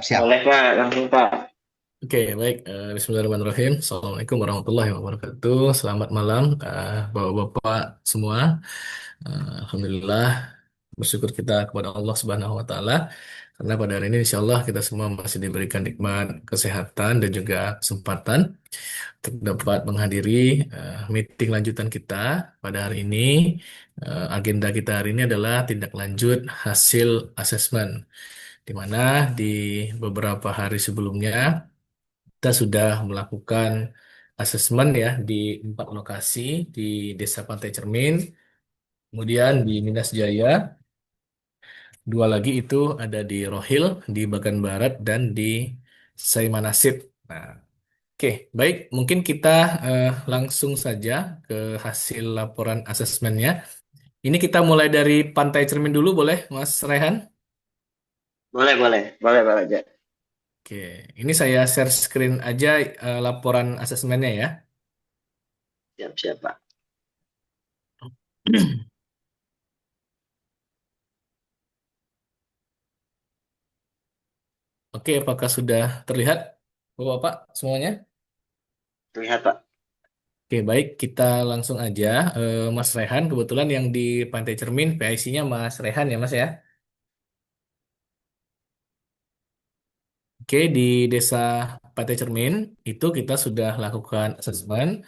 Siap-siap. Boleh Pak, langsung Pak. Oke, baik. Bismillahirrahmanirrahim. Assalamualaikum warahmatullahi wabarakatuh. Selamat malam, Bapak-bapak semua. Alhamdulillah, bersyukur kita kepada Allah Subhanahu wa Ta'ala. Karena pada hari ini, insya Allah, kita semua masih diberikan nikmat kesehatan dan juga kesempatan untuk dapat menghadiri meeting lanjutan kita pada hari ini. Agenda kita hari ini adalah tindak lanjut hasil asesmen, di mana di beberapa hari sebelumnya kita sudah melakukan asesmen ya di 4 lokasi di Desa Pantai Cermin, kemudian di Minas Jaya, 2 lagi itu ada di Rohil, di Bagan Barat, dan di Saimanasip. Nah, oke, baik, mungkin kita langsung saja ke hasil laporan asesmennya. Ini kita mulai dari Pantai Cermin dulu, boleh, Mas Rehan? Boleh, boleh. Boleh Pak Raja. Oke, ini saya share screen aja laporan asesmennya ya. Siap-siap Pak. Oke, apakah sudah terlihat, Bapak semuanya? Lihat Pak. Oke, baik, kita langsung aja. Mas Rehan, kebetulan yang di Pantai Cermin, PIC-nya Mas Rehan ya, Mas ya? Oke, di Desa Pantai Cermin, itu kita sudah lakukan asesmen.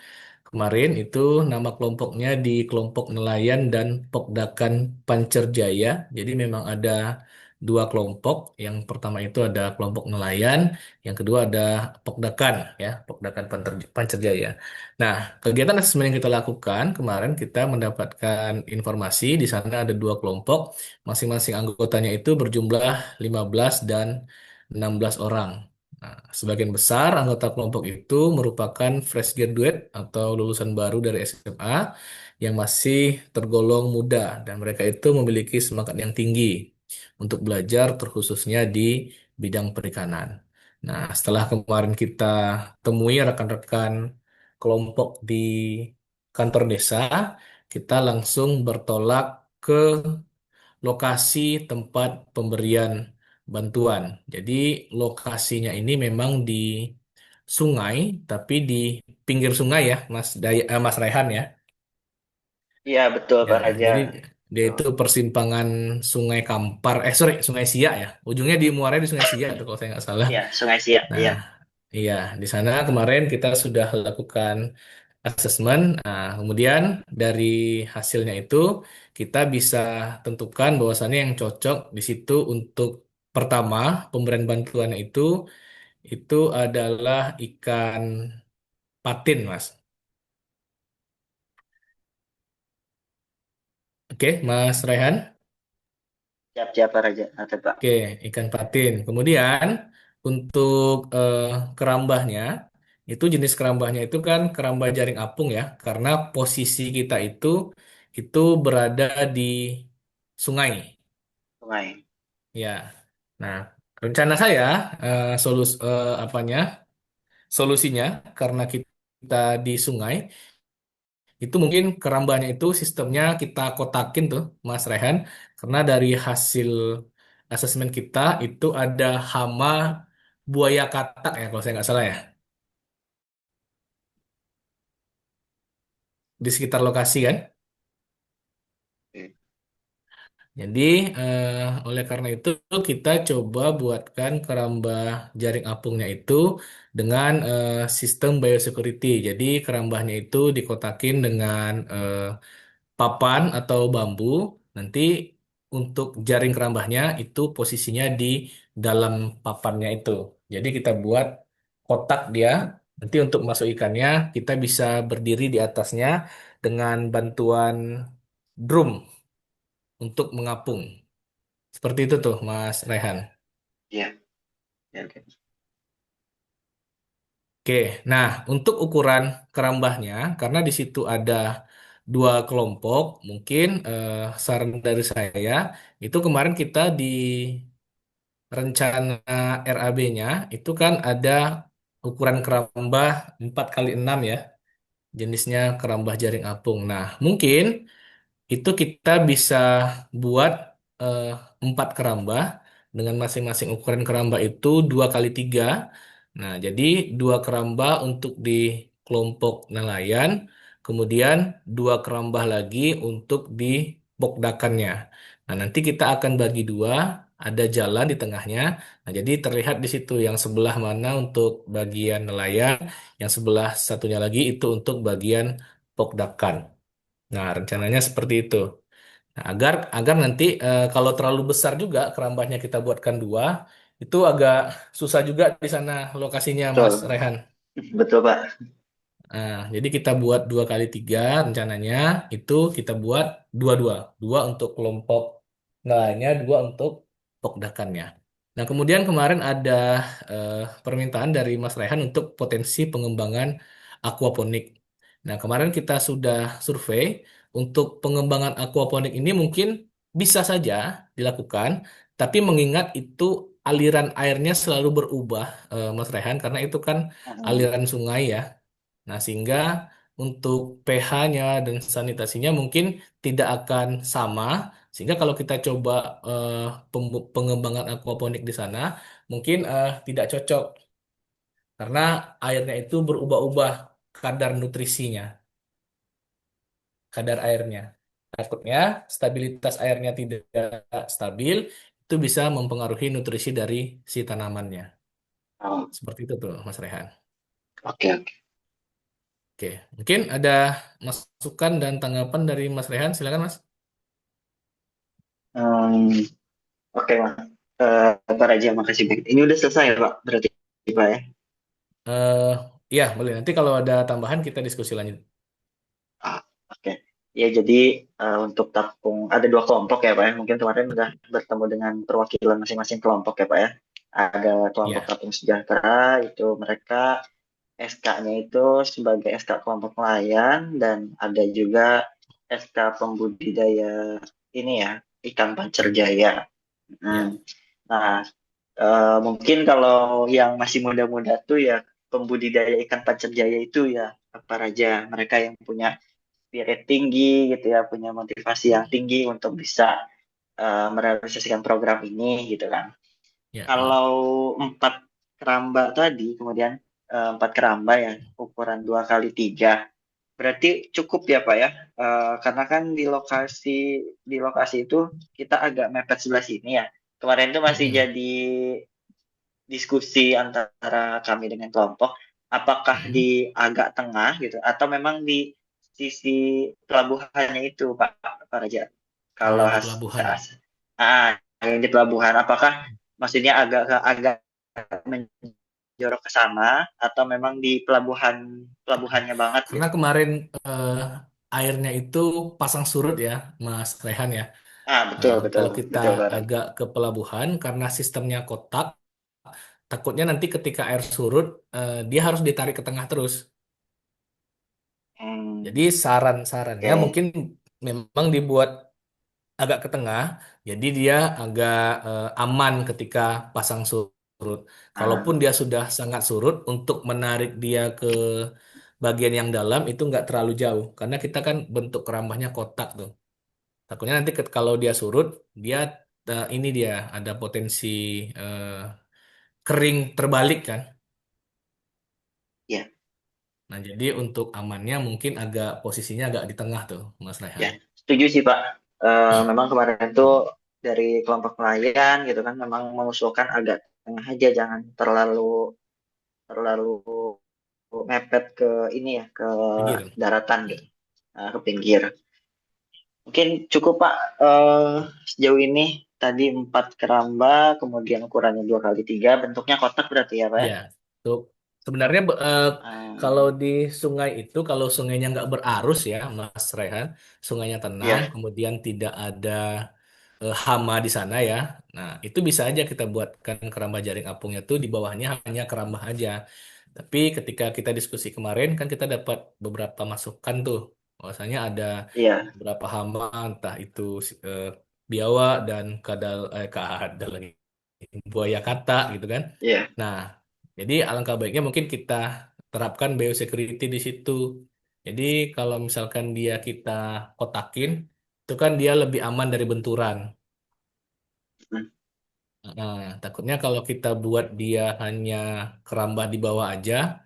Kemarin itu nama kelompoknya di kelompok nelayan dan Pokdakan Pancerjaya. Jadi memang ada 2 kelompok. Yang pertama itu ada kelompok nelayan, yang kedua ada Pokdakan ya, Pokdakan Pancerjaya. Nah, kegiatan asesmen yang kita lakukan kemarin kita mendapatkan informasi di sana ada 2 kelompok, masing-masing anggotanya itu berjumlah 15 dan 16 orang. Nah, sebagian besar anggota kelompok itu merupakan fresh graduate atau lulusan baru dari SMA yang masih tergolong muda dan mereka itu memiliki semangat yang tinggi untuk belajar terkhususnya di bidang perikanan. Nah, setelah kemarin kita temui rekan-rekan kelompok di kantor desa, kita langsung bertolak ke lokasi tempat pemberian bantuan. Jadi lokasinya ini memang di sungai, tapi di pinggir sungai ya, Mas Raihan ya. Iya, betul Ya, Pak Raja. jadi dia Betul. itu persimpangan Sungai Kampar, sorry, Sungai Siak ya. Ujungnya di muaranya di Sungai Siak tuh kalau saya nggak salah. Iya, Sungai Siak. Nah, Iya. iya, di sana kemarin kita sudah lakukan asesmen. Nah, kemudian dari hasilnya itu kita bisa tentukan bahwasannya yang cocok di situ untuk pertama pemberian bantuannya itu adalah ikan patin, Mas. Oke, Mas Rehan. Siap-siap Pak Raja. Ada Pak. Oke, ikan patin. Kemudian untuk kerambahnya, itu jenis kerambahnya itu kan kerambah jaring apung ya, karena posisi kita itu berada di sungai. Sungai. Ya. Nah, rencana saya solusinya karena kita di sungai, itu mungkin kerambahnya itu sistemnya kita kotakin tuh, Mas Rehan, karena dari hasil asesmen kita itu ada hama buaya katak ya kalau saya nggak salah ya di sekitar lokasi kan. Oke. Jadi oleh karena itu kita coba buatkan kerambah jaring apungnya itu dengan sistem biosecurity. Jadi kerambahnya itu dikotakin dengan papan atau bambu. Nanti untuk jaring kerambahnya itu posisinya di dalam papannya itu. Jadi kita buat kotak dia. Nanti untuk masuk ikannya kita bisa berdiri di atasnya dengan bantuan drum untuk mengapung. Seperti itu tuh Mas Rehan. Iya. Iya, oke. Oke, nah untuk ukuran kerambahnya, karena di situ ada 2 kelompok, mungkin saran dari saya itu kemarin kita di rencana RAB-nya itu kan ada ukuran kerambah 4 kali 6 ya, jenisnya kerambah jaring apung. Nah, mungkin itu kita bisa buat eh, 4 kerambah. dengan masing-masing ukuran keramba itu 2 kali 3. Nah, jadi 2 keramba untuk di kelompok nelayan, kemudian 2 keramba lagi untuk di pokdakannya. Nah, nanti kita akan bagi dua, ada jalan di tengahnya. Nah, jadi terlihat di situ yang sebelah mana untuk bagian nelayan, yang sebelah satunya lagi itu untuk bagian pokdakan. Nah, rencananya seperti itu. Nah, agar agar nanti kalau terlalu besar juga kerambahnya kita buatkan dua, itu agak susah juga di sana lokasinya, Mas Betul. Rehan. Betul, Pak. Nah, jadi kita buat 2 kali 3 rencananya, itu kita buat dua-dua. Dua untuk kelompok nelayannya, dua untuk pokdakannya. Nah, kemudian kemarin ada eh, permintaan dari Mas Rehan untuk potensi pengembangan aquaponik. Nah, kemarin kita sudah survei untuk pengembangan aquaponik ini mungkin bisa saja dilakukan, tapi mengingat itu aliran airnya selalu berubah, Mas Rehan, karena itu kan Mm. aliran sungai ya. Nah, sehingga untuk pH-nya dan sanitasinya mungkin tidak akan sama. Sehingga kalau kita coba eh, pengembangan aquaponik di sana, mungkin tidak cocok karena airnya itu berubah-ubah kadar nutrisinya, kadar airnya. Takutnya stabilitas airnya tidak stabil, itu bisa mempengaruhi nutrisi dari si tanamannya. Oh, Seperti itu tuh, Mas Rehan. oke, oke. Oke, mungkin ada masukan dan tanggapan dari Mas Rehan, silakan Mas. Hmm, oke, Mas. Pak Raja, makasih banyak. Ini udah selesai, Pak. Berarti, Pak ya. eh ya, boleh. Nanti kalau ada tambahan kita diskusi lanjut. Ah, oke. Ya, jadi untuk Tapung ada dua kelompok ya, Pak ya. Mungkin kemarin udah bertemu dengan perwakilan masing-masing kelompok ya, Pak ya. Ada kelompok Ya, Tapung Sejahtera, itu mereka SK-nya itu sebagai SK kelompok nelayan dan ada juga SK pembudidaya ini ya, ikan pancer jaya. ya, Hmm. Nah, mungkin kalau yang masih muda-muda tuh ya pembudidaya ikan pancer jaya itu ya apa aja mereka yang punya spirit tinggi gitu ya, punya motivasi yang tinggi untuk bisa merealisasikan program ini gitu kan. ya, benar. Kalau 4 keramba tadi, kemudian 4 keramba ya ukuran 2 kali 3, berarti cukup ya Pak ya. Karena kan di lokasi itu kita agak mepet sebelah sini ya. Kemarin itu masih Mm-mm. jadi diskusi antara kami dengan kelompok, apakah Mm-mm. di agak tengah gitu atau memang di sisi pelabuhannya itu Pak Pak Raja. Oh, Kalau yang di pelabuhan ya. yang di pelabuhan, apakah maksudnya agak menjorok ke sana atau memang di pelabuhannya banget Karena gitu? kemarin eh, airnya itu pasang surut ya, Mas Rehan ya. Nah, Betul betul kalau kita betul Pak Raja. agak ke pelabuhan, karena sistemnya kotak, takutnya nanti ketika air surut, dia harus ditarik ke tengah terus. Hmm, Jadi saran-sarannya oke. mungkin memang dibuat agak ke tengah, jadi dia agak aman ketika pasang surut. Ah, Kalaupun dia sudah sangat surut, untuk menarik dia ke bagian yang dalam itu nggak terlalu jauh, karena kita kan bentuk kerambahnya kotak tuh. Takutnya nanti kalau dia surut, dia ini dia ada potensi eh, kering terbalik kan. ya. Nah, jadi untuk amannya mungkin agak posisinya agak di tengah tuh, Mas Ya, Rehan. setuju sih Pak. Memang kemarin itu dari kelompok nelayan gitu kan memang mengusulkan agak tengah aja, jangan terlalu terlalu mepet ke ini ya ke Pinggir. daratan gitu, ke pinggir. Mungkin cukup Pak. Sejauh ini tadi 4 keramba, kemudian ukurannya 2 kali 3, bentuknya kotak berarti ya Pak ya. Ya, tuh sebenarnya kalau Hmm, di sungai itu, kalau sungainya nggak berarus ya, Mas Rehan, sungainya tenang, ya, kemudian tidak ada hama di sana ya. Nah, itu bisa aja kita buatkan keramba jaring apungnya tuh di bawahnya hanya keramba aja. Tapi ketika kita diskusi kemarin kan kita dapat beberapa masukan tuh. Bahwasanya ada iya, beberapa hama, entah itu eh, biawak dan kadal lagi buaya kata gitu kan. iya. Nah, jadi alangkah baiknya mungkin kita terapkan biosecurity di situ. Jadi kalau misalkan dia kita kotakin, itu kan dia lebih aman dari benturan. Hmm. Takutnya kalau kita buat dia hanya kerambah di bawah aja,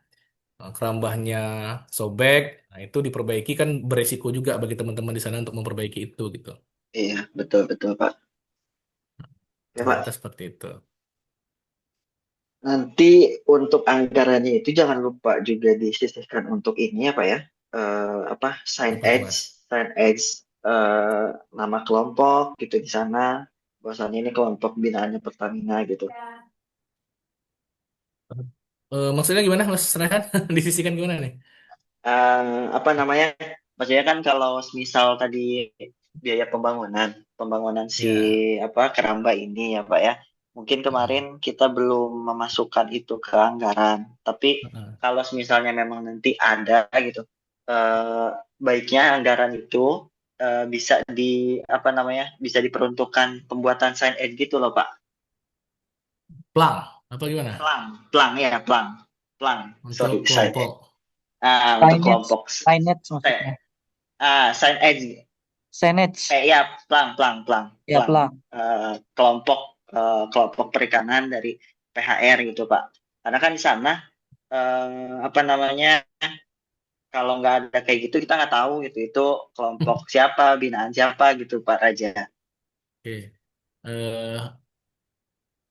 kerambahnya sobek, nah itu diperbaiki kan beresiko juga bagi teman-teman di sana untuk memperbaiki itu gitu. Iya, betul betul Pak. Ya Nah, kita Pak, seperti itu. nanti untuk anggarannya itu jangan lupa juga disisihkan untuk ini ya Pak ya. Apa Apa tuh, Mas? sign edge nama kelompok gitu di sana. Bahwasannya ini kelompok binaannya Pertamina gitu. Maksudnya gimana, Mas Rehan? Disisikan gimana nih? Apa namanya? Maksudnya kan kalau misal tadi biaya pembangunan si Ya. apa keramba ini ya Pak ya. Mungkin kemarin Heeh, kita belum memasukkan itu ke anggaran. Tapi heeh. kalau misalnya memang nanti ada gitu, baiknya anggaran itu bisa di apa namanya? Bisa diperuntukkan pembuatan sign aid gitu loh Pak. Plang, apa gimana? Plang. Untuk Sorry, sign kelompok. aid. Untuk Signage, kelompok signage maksudnya. sign aid. Signage, Ya, ya plang. pelang. Kelompok kelompok perikanan dari PHR gitu Pak. Karena kan di sana apa namanya kalau nggak ada kayak gitu kita nggak tahu gitu itu kelompok siapa, binaan siapa gitu Pak Raja. Oke. Eh,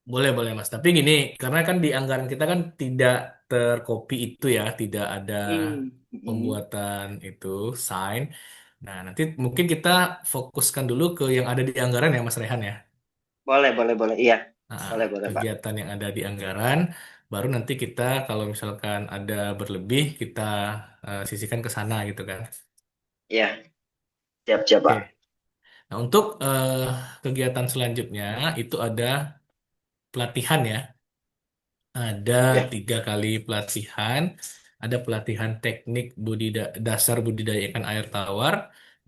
boleh, boleh, Mas. Tapi gini, karena kan di anggaran kita kan tidak terkopi itu ya, tidak ada Hmm. pembuatan itu, sign. Nah, nanti mungkin kita fokuskan dulu ke yang ada di anggaran ya, Mas Rehan ya. Boleh. Iya, Nah, boleh Pak. kegiatan yang ada di anggaran, baru nanti kita kalau misalkan ada berlebih, kita sisihkan ke sana gitu kan. Iya, siap Oke. Pak. Nah, untuk kegiatan selanjutnya itu ada pelatihan ya. Ada Ya, 3 kali pelatihan. Ada pelatihan teknik dasar budidaya ikan air tawar.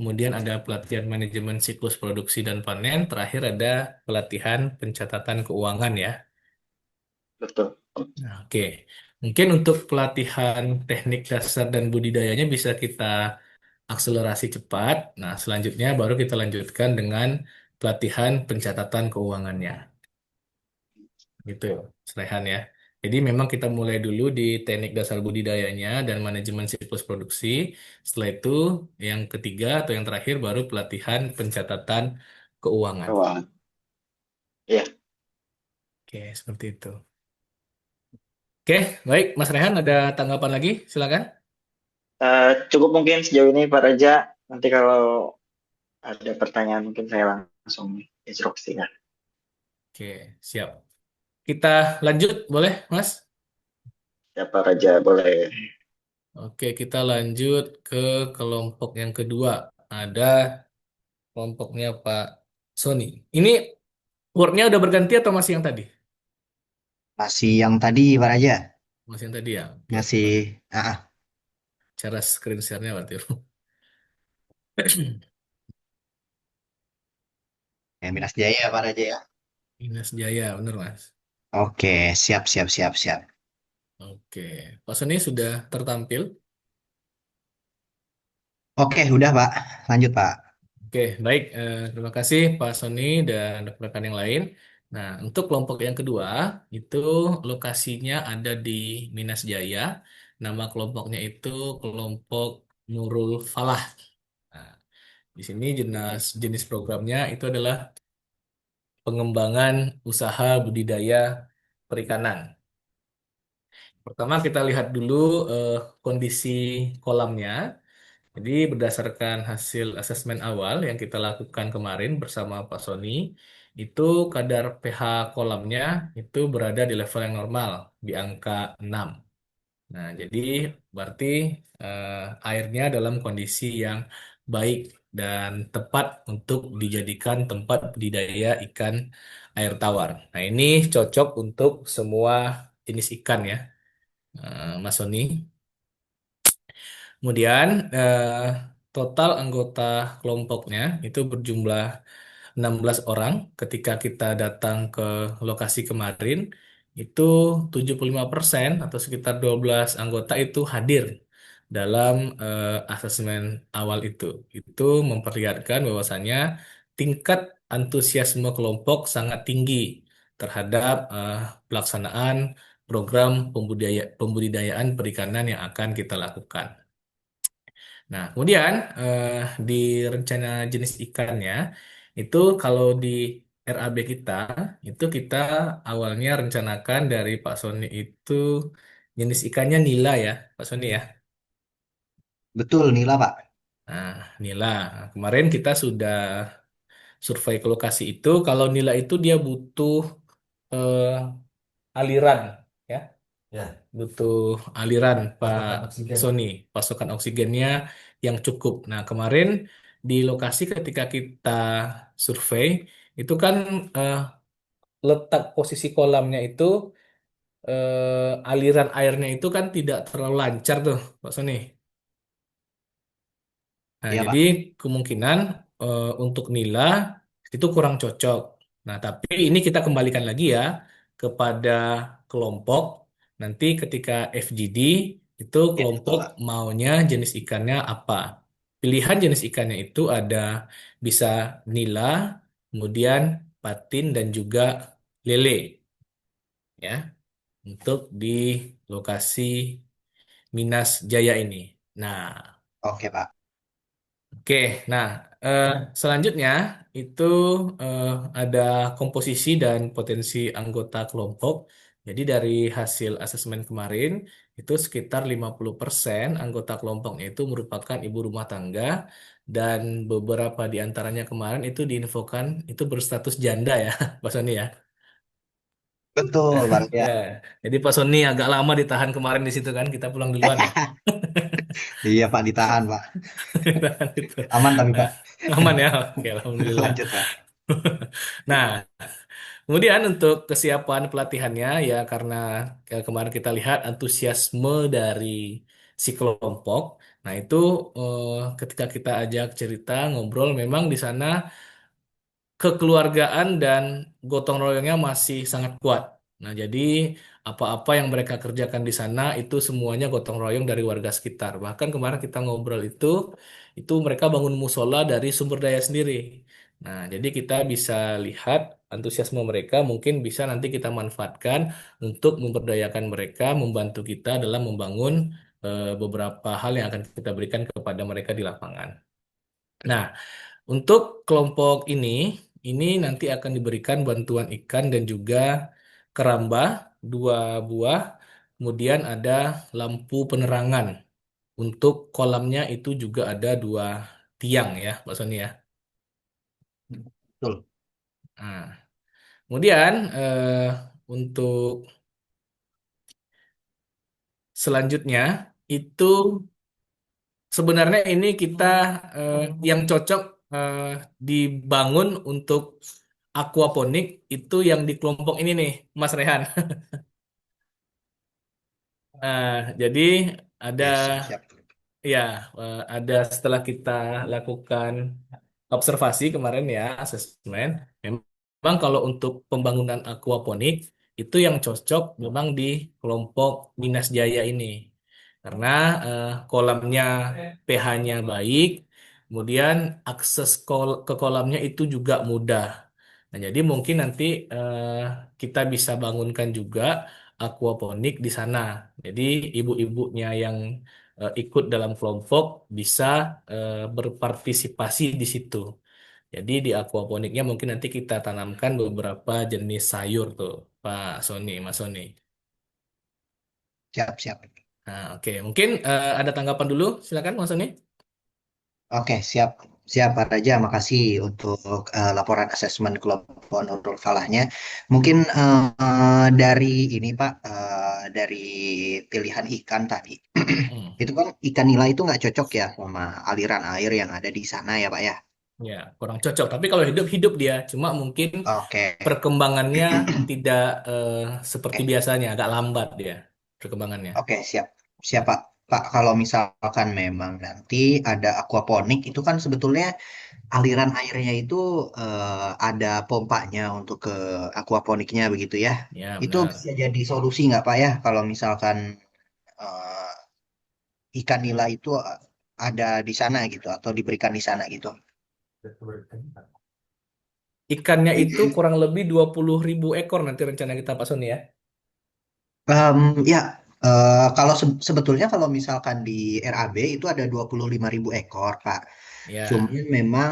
Kemudian ada pelatihan manajemen siklus produksi dan panen. Terakhir ada pelatihan pencatatan keuangan ya. betul. Nah, oke. Mungkin untuk pelatihan teknik dasar dan budidayanya bisa kita akselerasi cepat. Nah, selanjutnya baru kita lanjutkan dengan pelatihan pencatatan keuangannya. Gitu, Rehan ya. Jadi memang kita mulai dulu di teknik dasar budidayanya dan manajemen siklus produksi. Setelah itu yang ketiga atau yang terakhir baru pelatihan pencatatan keuangan. Keuangan. Iya. Oke, seperti itu. Oke, baik, Mas Rehan ada tanggapan lagi? Silakan. Cukup mungkin sejauh ini Pak Raja. Nanti kalau ada pertanyaan mungkin saya langsung instruksi ya. Oke, siap. Kita lanjut, boleh, Mas? Ya Pak Raja boleh. Oke, kita lanjut ke kelompok yang kedua. Ada kelompoknya Pak Sony. Ini wordnya udah berganti atau masih yang tadi? Masih yang tadi, Pak Raja. Masih yang tadi ya? Oke, Masih, bagus. ah, Cara screen share-nya berarti. Minas Jaya, Pak Raja ya. Ines Jaya, bener Mas. Oke, siap. Oke, Pak Sony sudah tertampil. Oke, udah Pak. Lanjut Pak. Oke, baik. Terima kasih Pak Sony dan rekan yang lain. Nah, untuk kelompok yang kedua, itu lokasinya ada di Minas Jaya. Nama kelompoknya itu kelompok Nurul Falah. Nah, di sini jenis programnya itu adalah pengembangan usaha budidaya perikanan. Pertama kita lihat dulu kondisi kolamnya. Jadi berdasarkan hasil asesmen awal yang kita lakukan kemarin bersama Pak Sony, itu kadar pH kolamnya itu berada di level yang normal, di angka 6. Nah, jadi berarti airnya dalam kondisi yang baik dan tepat untuk dijadikan tempat budidaya ikan air tawar. Nah, ini cocok untuk semua jenis ikan ya, Mas Sony. Kemudian total anggota kelompoknya itu berjumlah 16 orang ketika kita datang ke lokasi kemarin itu 75% atau sekitar 12 anggota itu hadir dalam asesmen awal itu. Itu memperlihatkan bahwasannya tingkat antusiasme kelompok sangat tinggi terhadap pelaksanaan program pembudidayaan perikanan yang akan kita lakukan. Nah, kemudian di rencana jenis ikannya itu kalau di RAB kita itu kita awalnya rencanakan dari Pak Sony itu jenis ikannya nila ya, Pak Sony ya. Betul, Nila, Pak. Nah, nila. Nah, kemarin kita sudah survei ke lokasi itu. Kalau nila itu dia butuh eh, aliran ya. Ya, butuh aliran Pak Sony, pasokan oksigennya yang cukup. Nah, kemarin di lokasi ketika kita survei itu kan eh, letak posisi kolamnya itu aliran airnya itu kan tidak terlalu lancar tuh, Pak Sony. Nah, Iya, jadi Pak. kemungkinan untuk nila itu kurang cocok. Nah, tapi ini kita kembalikan lagi ya kepada kelompok. Nanti ketika FGD itu Ya, betul, kelompok Pak. maunya jenis ikannya apa. Pilihan jenis ikannya itu ada bisa nila, kemudian patin dan juga lele ya untuk di lokasi Minas Jaya ini. Nah, Oke, Pak. oke, nah selanjutnya itu eh, ada komposisi dan potensi anggota kelompok. Jadi dari hasil asesmen kemarin itu sekitar 50% anggota kelompoknya itu merupakan ibu rumah tangga dan beberapa di antaranya kemarin itu diinfokan itu berstatus janda ya, Pak Sony ya. Betul, Pak. Ya. Ya, jadi Pak Sony agak lama ditahan kemarin di situ kan, kita pulang duluan ya. Iya, Pak, ditahan, Pak. Ditahan itu. Aman tapi, Nah, Pak. aman ya, oke, alhamdulillah. Lanjut, Pak. Nah, kemudian untuk kesiapan pelatihannya ya karena kemarin kita lihat antusiasme dari si kelompok. Nah, itu ketika kita ajak cerita ngobrol memang di sana kekeluargaan dan gotong royongnya masih sangat kuat. Nah, jadi apa-apa yang mereka kerjakan di sana itu semuanya gotong royong dari warga sekitar. Bahkan kemarin kita ngobrol itu mereka bangun musola dari sumber daya sendiri. Nah, jadi kita bisa lihat antusiasme mereka mungkin bisa nanti kita manfaatkan untuk memberdayakan mereka, membantu kita dalam membangun beberapa hal yang akan kita berikan kepada mereka di lapangan. Nah, untuk kelompok ini nanti akan diberikan bantuan ikan dan juga keramba 2 buah. Kemudian ada lampu penerangan. Untuk kolamnya itu juga ada 2 tiang ya, Pak Sony ya. Betul. Nah, kemudian untuk selanjutnya itu sebenarnya ini kita yang cocok eh, dibangun untuk aquaponik itu yang di kelompok ini nih, Mas Rehan. Jadi ada Oke, siap-siap. ya ada setelah kita lakukan observasi kemarin ya asesmen, memang kalau untuk pembangunan aquaponik itu yang cocok memang di kelompok Minas Jaya ini karena kolamnya pH-nya baik, kemudian akses ke kolamnya itu juga mudah. Nah, jadi mungkin nanti eh, kita bisa bangunkan juga aquaponik di sana. Jadi ibu-ibunya yang ikut dalam kelompok bisa berpartisipasi di situ. Jadi di aquaponiknya mungkin nanti kita tanamkan beberapa jenis sayur tuh, Pak Sony, Mas Sony. Siap-siap. Nah, oke, mungkin ada tanggapan dulu, silakan Mas Sony. Oke, siap. Siap, Pak Raja. Makasih untuk laporan asesmen kelompok Nurul Falahnya. Mungkin dari ini, Pak, dari pilihan ikan tadi. Hmm, Itu kan ikan nila itu nggak cocok ya sama aliran air yang ada di sana ya, Pak ya. ya, kurang cocok. Tapi kalau hidup-hidup dia, cuma mungkin Oke, perkembangannya tidak seperti oke, biasanya, agak lambat dia perkembangannya. oke, siap. Siap, Pak. Pak, kalau misalkan memang nanti ada aquaponik, itu kan sebetulnya aliran airnya itu ada pompanya untuk ke aquaponiknya begitu ya. Ya, Itu benar. bisa jadi solusi nggak Pak ya kalau misalkan eh, ikan nila itu ada di sana gitu atau diberikan di sana gitu. Ikannya itu kurang lebih 20.000 ekor nanti rencana kita Pak Sony ya. Em, ya, kalau sebetulnya kalau misalkan di RAB itu ada 25.000 ekor, Pak. Ya. Cuman memang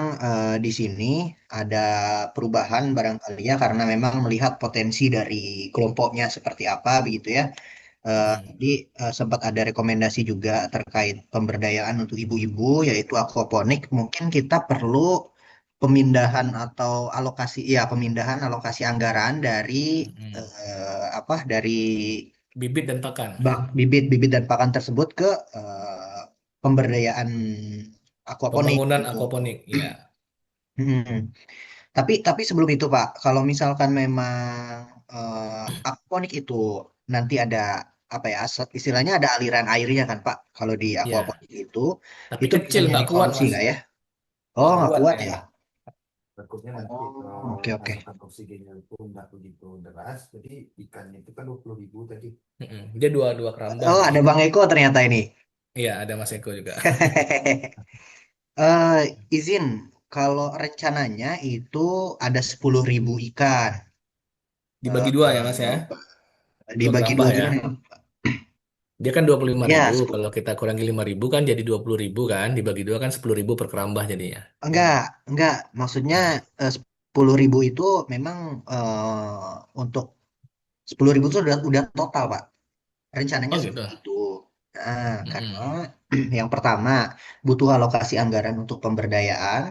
di sini ada perubahan barangkali ya karena memang melihat potensi dari kelompoknya seperti apa begitu ya. Mm-mm. Jadi sempat ada rekomendasi juga terkait pemberdayaan untuk ibu-ibu yaitu aquaponik. Mungkin kita perlu pemindahan atau alokasi ya pemindahan alokasi anggaran dari Mm-mm. apa dari Bibit dan pakan. bibit-bibit dan pakan tersebut ke pemberdayaan aquaponik Pembangunan gitu. aquaponik. Ya. Hmm. Tapi sebelum itu Pak, kalau misalkan memang aquaponik itu nanti ada apa ya istilahnya ada aliran airnya kan Pak kalau di Ya. aquaponik Tapi itu bisa kecil jadi nggak kuat solusi Mas. nggak ya? Oh Nggak nggak kuat kuat ya? kayaknya. Takutnya nanti Oh oke oke. pasokan oksigennya pun nggak begitu deras, jadi ikannya itu kan 20.000 tadi. Mm-mm. Dia dua dua kerambah Oh sih. ada Bang Eko ternyata ini. Iya ada Mas Eko juga. Eh izin kalau rencananya itu ada 10.000 ikan. Dibagi dua ya Mas ya. Eh, Dua dibagi kerambah dua ya. gimana? Dia kan 25.000. Ya, Kalau kita kurangi 5.000 kan jadi 20.000 kan. Dibagi dua kan 10.000 per kerambah jadinya. enggak. Maksudnya Nah. 10.000 itu memang untuk 10.000 itu udah total, Pak. Rencananya Oh gitu. seperti itu. Nah, karena Mm-mm. yang pertama butuh alokasi anggaran untuk pemberdayaan.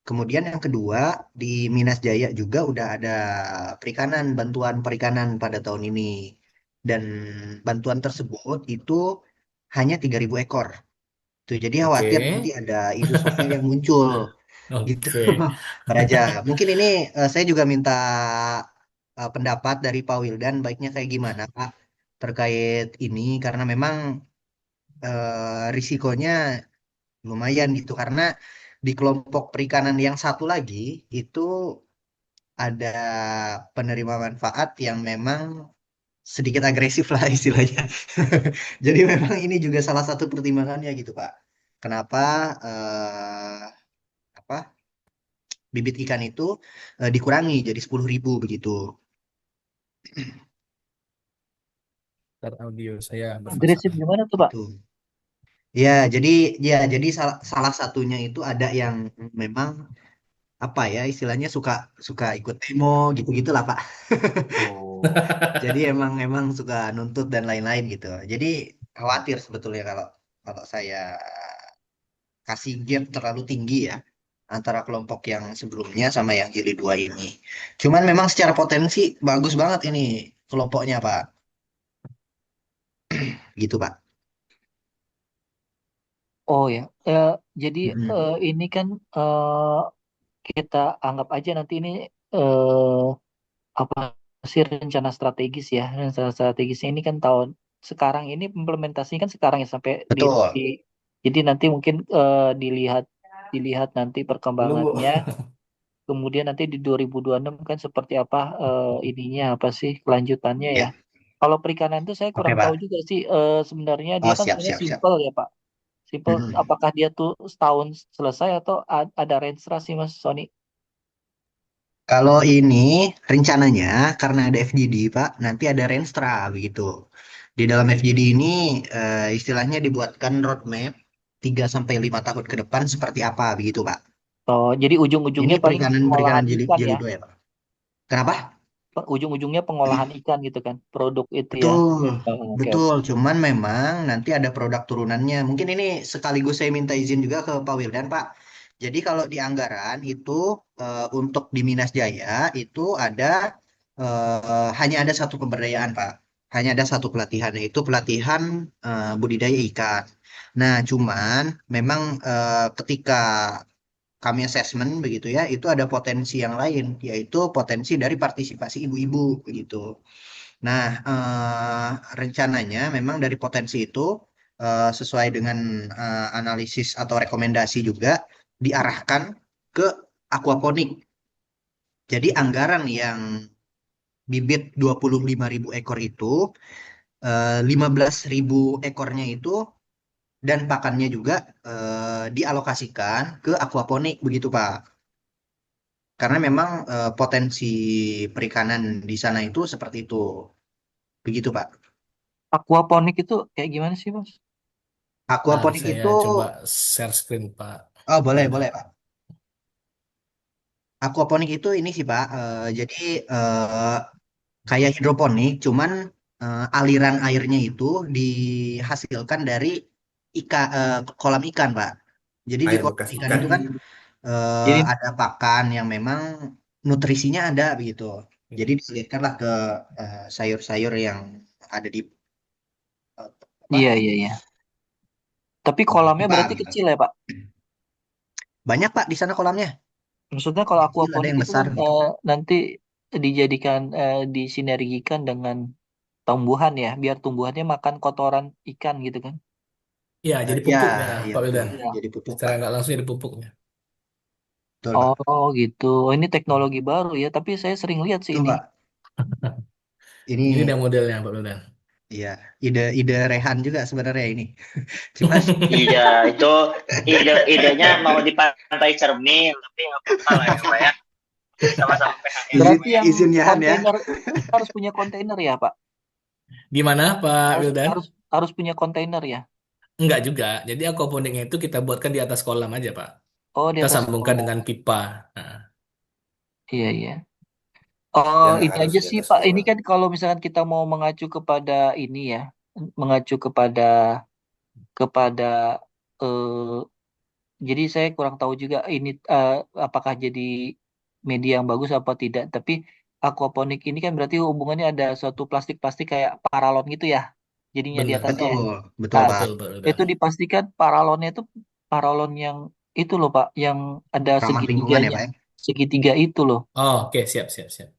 Kemudian yang kedua di Minas Jaya juga udah ada perikanan, bantuan perikanan pada tahun ini. Dan bantuan tersebut itu hanya 3.000 ekor. Tuh, jadi Oke. khawatir nanti ada isu sosial yang muncul gitu. Oke. Pak Raja. Mungkin ini saya juga minta pendapat dari Pak Wildan baiknya kayak gimana Pak terkait ini karena memang risikonya lumayan gitu karena di kelompok perikanan yang satu lagi itu ada penerima manfaat yang memang sedikit agresif lah istilahnya. Jadi memang ini juga salah satu pertimbangannya gitu Pak. Kenapa apa bibit ikan itu dikurangi jadi 10.000 begitu. Ntar audio saya Agresif bermasalah. gimana tuh, Pak? Itu. Ya, jadi jadi salah satunya itu ada yang memang apa ya istilahnya suka suka ikut demo gitu-gitu lah Pak. Oh, Jadi emang suka nuntut dan lain-lain gitu. Jadi khawatir sebetulnya kalau kalau saya kasih gap terlalu tinggi ya antara kelompok yang sebelumnya sama yang jilid 2 ini. Cuman memang secara potensi bagus banget ini kelompoknya Pak. Gitu Pak. Oh ya, jadi Mm-mm. ini kan kita anggap aja nanti ini eh, apa sih rencana strategis ya? Rencana strategisnya ini kan tahun sekarang ini implementasinya kan sekarang ya sampai Betul. jadi nanti mungkin dilihat dilihat nanti Belum, Bu. perkembangannya. Kemudian nanti di 2026 kan seperti apa ininya apa sih kelanjutannya ya. Ya. Kalau perikanan itu saya Oke kurang tahu Pak. juga sih sebenarnya dia Oh kan siap sebenarnya siap siap. simpel ya Pak. Simpel Mm-mm. apakah dia tuh setahun selesai atau ada range sih Mas Sony? Kalau ini rencananya karena ada FGD Pak, nanti ada Renstra begitu. Di dalam FGD ini istilahnya dibuatkan roadmap 3 sampai 5 tahun ke depan seperti apa begitu Pak. Oh, jadi Ini ujung-ujungnya paling perikanan pengolahan jilid ikan ya. jilid 2 ya Pak. Kenapa? Ujung-ujungnya pengolahan ikan gitu kan. Produk itu ya. Betul, Oh, oke oke. betul. Cuman memang nanti ada produk turunannya. Mungkin ini sekaligus saya minta izin juga ke Pak Wildan, Pak. Jadi kalau di anggaran itu untuk di Minas Jaya itu ada hanya ada satu pemberdayaan, Pak. Hanya ada satu pelatihan, yaitu pelatihan budidaya ikan. Nah, cuman memang ketika kami assessment begitu ya, itu ada potensi yang lain, yaitu potensi dari partisipasi ibu-ibu begitu. Nah, rencananya memang dari potensi itu sesuai dengan analisis atau rekomendasi juga diarahkan ke aquaponik. Jadi anggaran yang bibit 25.000 ekor itu 15.000 ekornya itu dan pakannya juga dialokasikan ke aquaponik begitu Pak. Karena memang potensi perikanan di sana itu seperti itu. Begitu, Pak. Aquaponik itu kayak gimana sih, Mas? Ntar Aquaponik saya itu, coba share screen Pak oh boleh, Wildan. boleh, Pak. Aquaponik itu ini sih, Pak. Jadi eh, kayak hidroponik, cuman aliran airnya itu dihasilkan dari kolam ikan, Pak. Jadi di Air kolam bekas ikan ikan. itu kan Jadi ada pakan yang memang nutrisinya ada begitu. Jadi diselipkanlah ke sayur-sayur yang ada di apa iya iya iya. Tapi kolamnya pipa berarti gitu. kecil ya, Pak? Banyak Pak di sana kolamnya. Maksudnya Ada kalau yang kecil, ada aquaponik yang itu besar kan gitu. nanti dijadikan disinergikan dengan tumbuhan ya, biar tumbuhannya makan kotoran ikan gitu kan? Ya, jadi Ya, pupuknya iya Pak betul. Wildan. Iya. Jadi pupuk Secara Pak. nggak langsung jadi pupuknya. Betul Pak. Oh gitu. Oh, ini teknologi baru ya, tapi saya sering lihat sih Betul ini. Pak. Ini Ini dia modelnya Pak Wildan. ya ide-ide Rehan juga sebenarnya ini. Cuman Iya, itu idenya mau di Pantai Cermin, tapi nggak apa-apa lah ya, Pak ya. Sama-sama PHLM izin Berarti kok ya. yang izin Yahan ya. kontainer kita harus punya kontainer ya, Pak? Gimana Pak Harus Wildan? harus harus punya kontainer ya. Enggak juga. Jadi aquaponiknya itu kita buatkan di atas kolam aja Pak. Oh, di Kita atas sambungkan dengan kolam. pipa. Nah, Iya iya. Oh, Ya nggak ini harus aja di sih atas Pak. Ini kolam. kan kalau misalkan kita mau mengacu kepada ini ya, mengacu kepada eh, jadi saya kurang tahu juga ini apakah jadi media yang bagus apa tidak. Tapi aquaponik ini kan berarti hubungannya ada suatu plastik-plastik kayak paralon gitu ya. Jadinya di bener atasnya. Pak. Betul, betul Nah, Pak. Betul Pak Wildan. itu dipastikan paralonnya itu paralon yang itu loh Pak, yang ada Ramah lingkungan ya segitiganya. Pak ya. Segitiga itu loh. Oh, oke, siap, siap, siap.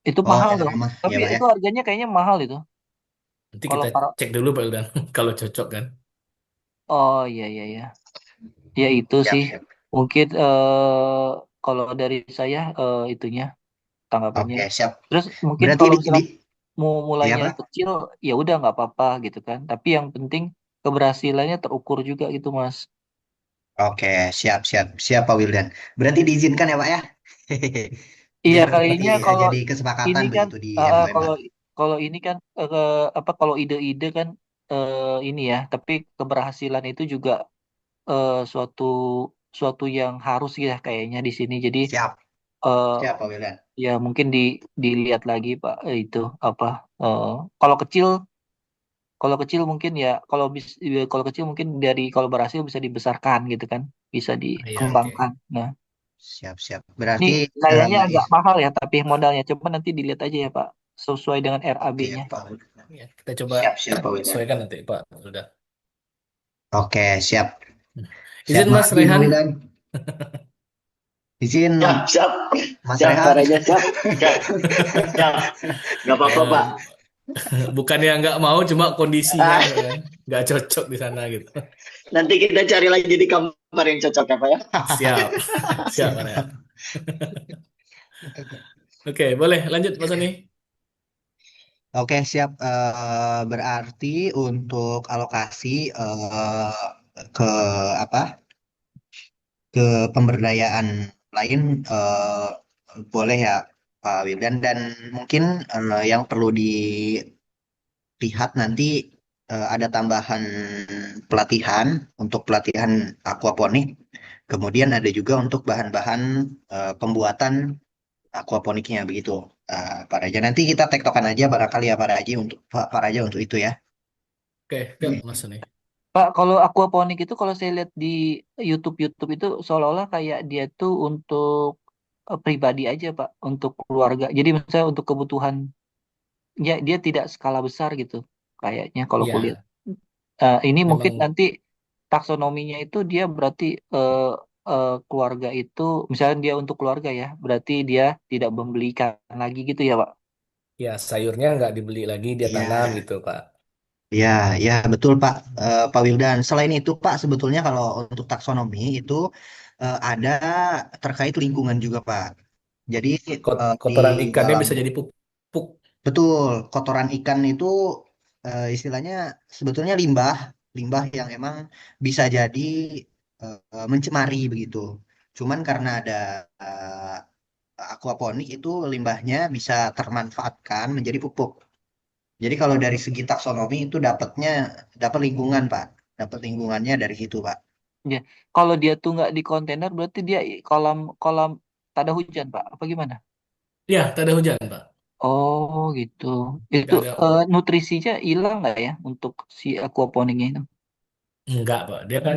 Itu Oh, mahal yang loh. ramah ya Tapi Pak ya. itu harganya kayaknya mahal itu. Nanti Kalau kita para cek dulu Pak Wildan. Kalau cocok kan. Oh iya iya iya. Ya itu Siap, sih. siap. Mungkin kalau dari saya itunya tanggapannya. Oke, siap. Terus mungkin Berarti kalau di misalkan mau ya mulainya Pak. kecil ya udah nggak apa-apa gitu kan. Tapi yang penting keberhasilannya terukur juga gitu Mas. Oke, siap, siap, siap Pak Wildan. Berarti diizinkan ya Pak ya. Iya Biar kayaknya kalau jadi ini kesepakatan kan begitu di kalau MOMA. kalau ini kan apa kalau ide-ide kan ini ya. Tapi keberhasilan itu juga suatu suatu yang harus ya kayaknya di sini. Jadi Siap, eh, siap Pak Wildan. ya mungkin dilihat lagi Pak itu apa eh, kalau kecil kalau kecil mungkin ya kalau kecil mungkin dari kalau berhasil bisa dibesarkan gitu kan bisa Ah, ya, oke. dikembangkan. Nah Siap, siap. ini Berarti kayaknya agak mahal ya tapi modalnya coba nanti dilihat aja ya Pak sesuai dengan oke RAB-nya. Pak Wildan. Ya, kita coba Siap, siap Pak Wildan. sesuaikan nanti Pak Wildan. Oke, siap. Siap Izin Mas makasih Pak Rehan. Wildan. Izin Siap, siap, Mas siap, Pak Rehan. Raja, siap, siap, siap. Nggak apa-apa, Pak. Ya, bukannya nggak mau, cuma kondisinya Ah, kan nggak cocok di sana gitu. nanti kita cari lagi di kamar yang cocok ya, Pak ya. Siap, siap Mas Rehan. Oke, boleh lanjut Mas Soni. Oke, siap. Berarti untuk alokasi ke apa? Ke pemberdayaan lain boleh ya Pak Wildan dan mungkin yang perlu dilihat nanti ada tambahan pelatihan untuk pelatihan aquaponik. Kemudian ada juga untuk bahan-bahan pembuatan aquaponiknya begitu. Pak Raja nanti kita tektokan aja barangkali ya Pak Raja untuk itu ya. Oke, siap Mas Soni. Pak kalau aquaponik itu kalau saya lihat di YouTube itu seolah-olah kayak dia tuh untuk pribadi aja Pak untuk keluarga jadi misalnya untuk kebutuhan ya dia tidak skala besar gitu kayaknya kalau kulihat. Ya, Ini mungkin memang nanti taksonominya itu dia berarti keluarga itu misalnya dia untuk keluarga ya berarti dia tidak membeli ikan lagi gitu ya Pak. ya sayurnya nggak dibeli lagi, dia tanam Iya, gitu Pak. ya, ya betul Pak Wildan. Selain itu Pak, sebetulnya kalau untuk taksonomi itu ada terkait lingkungan juga Pak. Jadi di Kotoran ikannya dalam bisa jadi pupuk. betul kotoran ikan itu istilahnya sebetulnya limbah, limbah yang emang bisa jadi mencemari begitu. Cuman karena ada aquaponik itu limbahnya bisa termanfaatkan menjadi pupuk. Jadi kalau dari segi taksonomi itu dapat lingkungan, Pak. Dapat lingkungannya dari situ, Pak. Ya, kalau dia tuh nggak di kontainer berarti dia kolam kolam tak ada hujan, Pak. Apa gimana? Ya, tak ada hujan, Pak. Oh, gitu. Itu Nggak ada. nutrisinya hilang nggak ya untuk si aquaponiknya itu? Enggak, Pak. Dia kan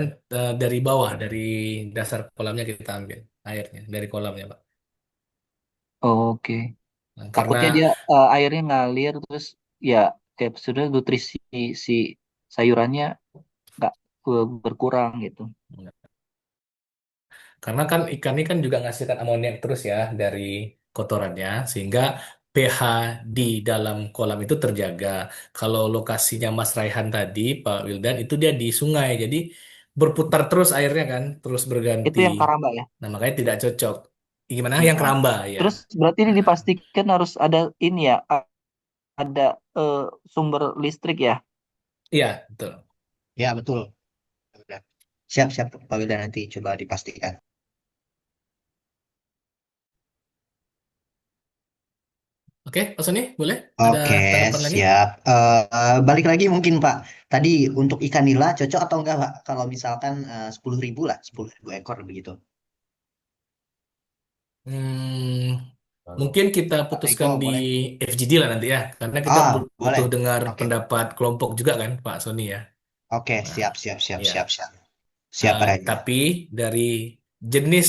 dari bawah, dari dasar kolamnya kita ambil airnya, dari kolamnya, Pak. Oke. Nah, karena Takutnya dia airnya ngalir terus ya kayak sudah nutrisi si sayurannya nggak berkurang gitu. Karena kan ikan ini kan juga ngasihkan amoniak terus ya dari kotorannya, sehingga pH di dalam kolam itu terjaga. Kalau lokasinya Mas Raihan tadi, Pak Wildan, itu dia di sungai, jadi berputar terus airnya kan, terus Itu berganti. yang karamba ya. Nah, makanya tidak cocok. Gimana? Yang Yang karamba. keramba ya. Terus berarti ini Nah, dipastikan harus ada ini ya, ada eh, sumber listrik ya. iya, betul. Ya, betul. Udah. Siap-siap, Pak Wildan, nanti coba dipastikan. Oke, Pak Sony, boleh? Ada Oke, tanggapan lagi? siap. Balik lagi mungkin, Pak. Tadi untuk ikan nila cocok atau enggak, Pak? Kalau misalkan 10.000 lah, 10.000 ekor begitu. Hmm, Kalau mungkin kita Pak Riko putuskan di boleh. FGD lah nanti ya, karena kita Boleh. butuh dengar Oke. pendapat kelompok juga kan, Pak Sony ya. Oke, Nah, siap, siap, siap, ya. siap, siap. Siap, Pak Raja. Tapi dari jenis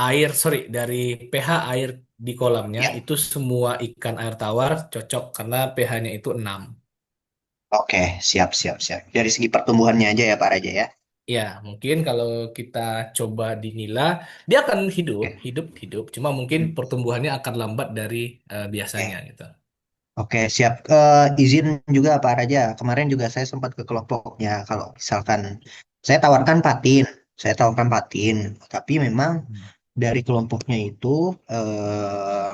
air, sorry, dari pH air di kolamnya Ya. itu semua ikan air tawar cocok karena pH-nya itu 6. Oke, siap, siap, siap. Dari segi pertumbuhannya aja ya, Pak Raja ya. Ya, mungkin kalau kita coba di nila, dia akan hidup, Oke. hidup, hidup. Cuma mungkin Hmm. pertumbuhannya akan lambat dari biasanya Oke. gitu. Oke, siap. Izin juga Pak Raja. Kemarin juga saya sempat ke kelompoknya. Kalau misalkan saya tawarkan patin, tapi memang dari kelompoknya itu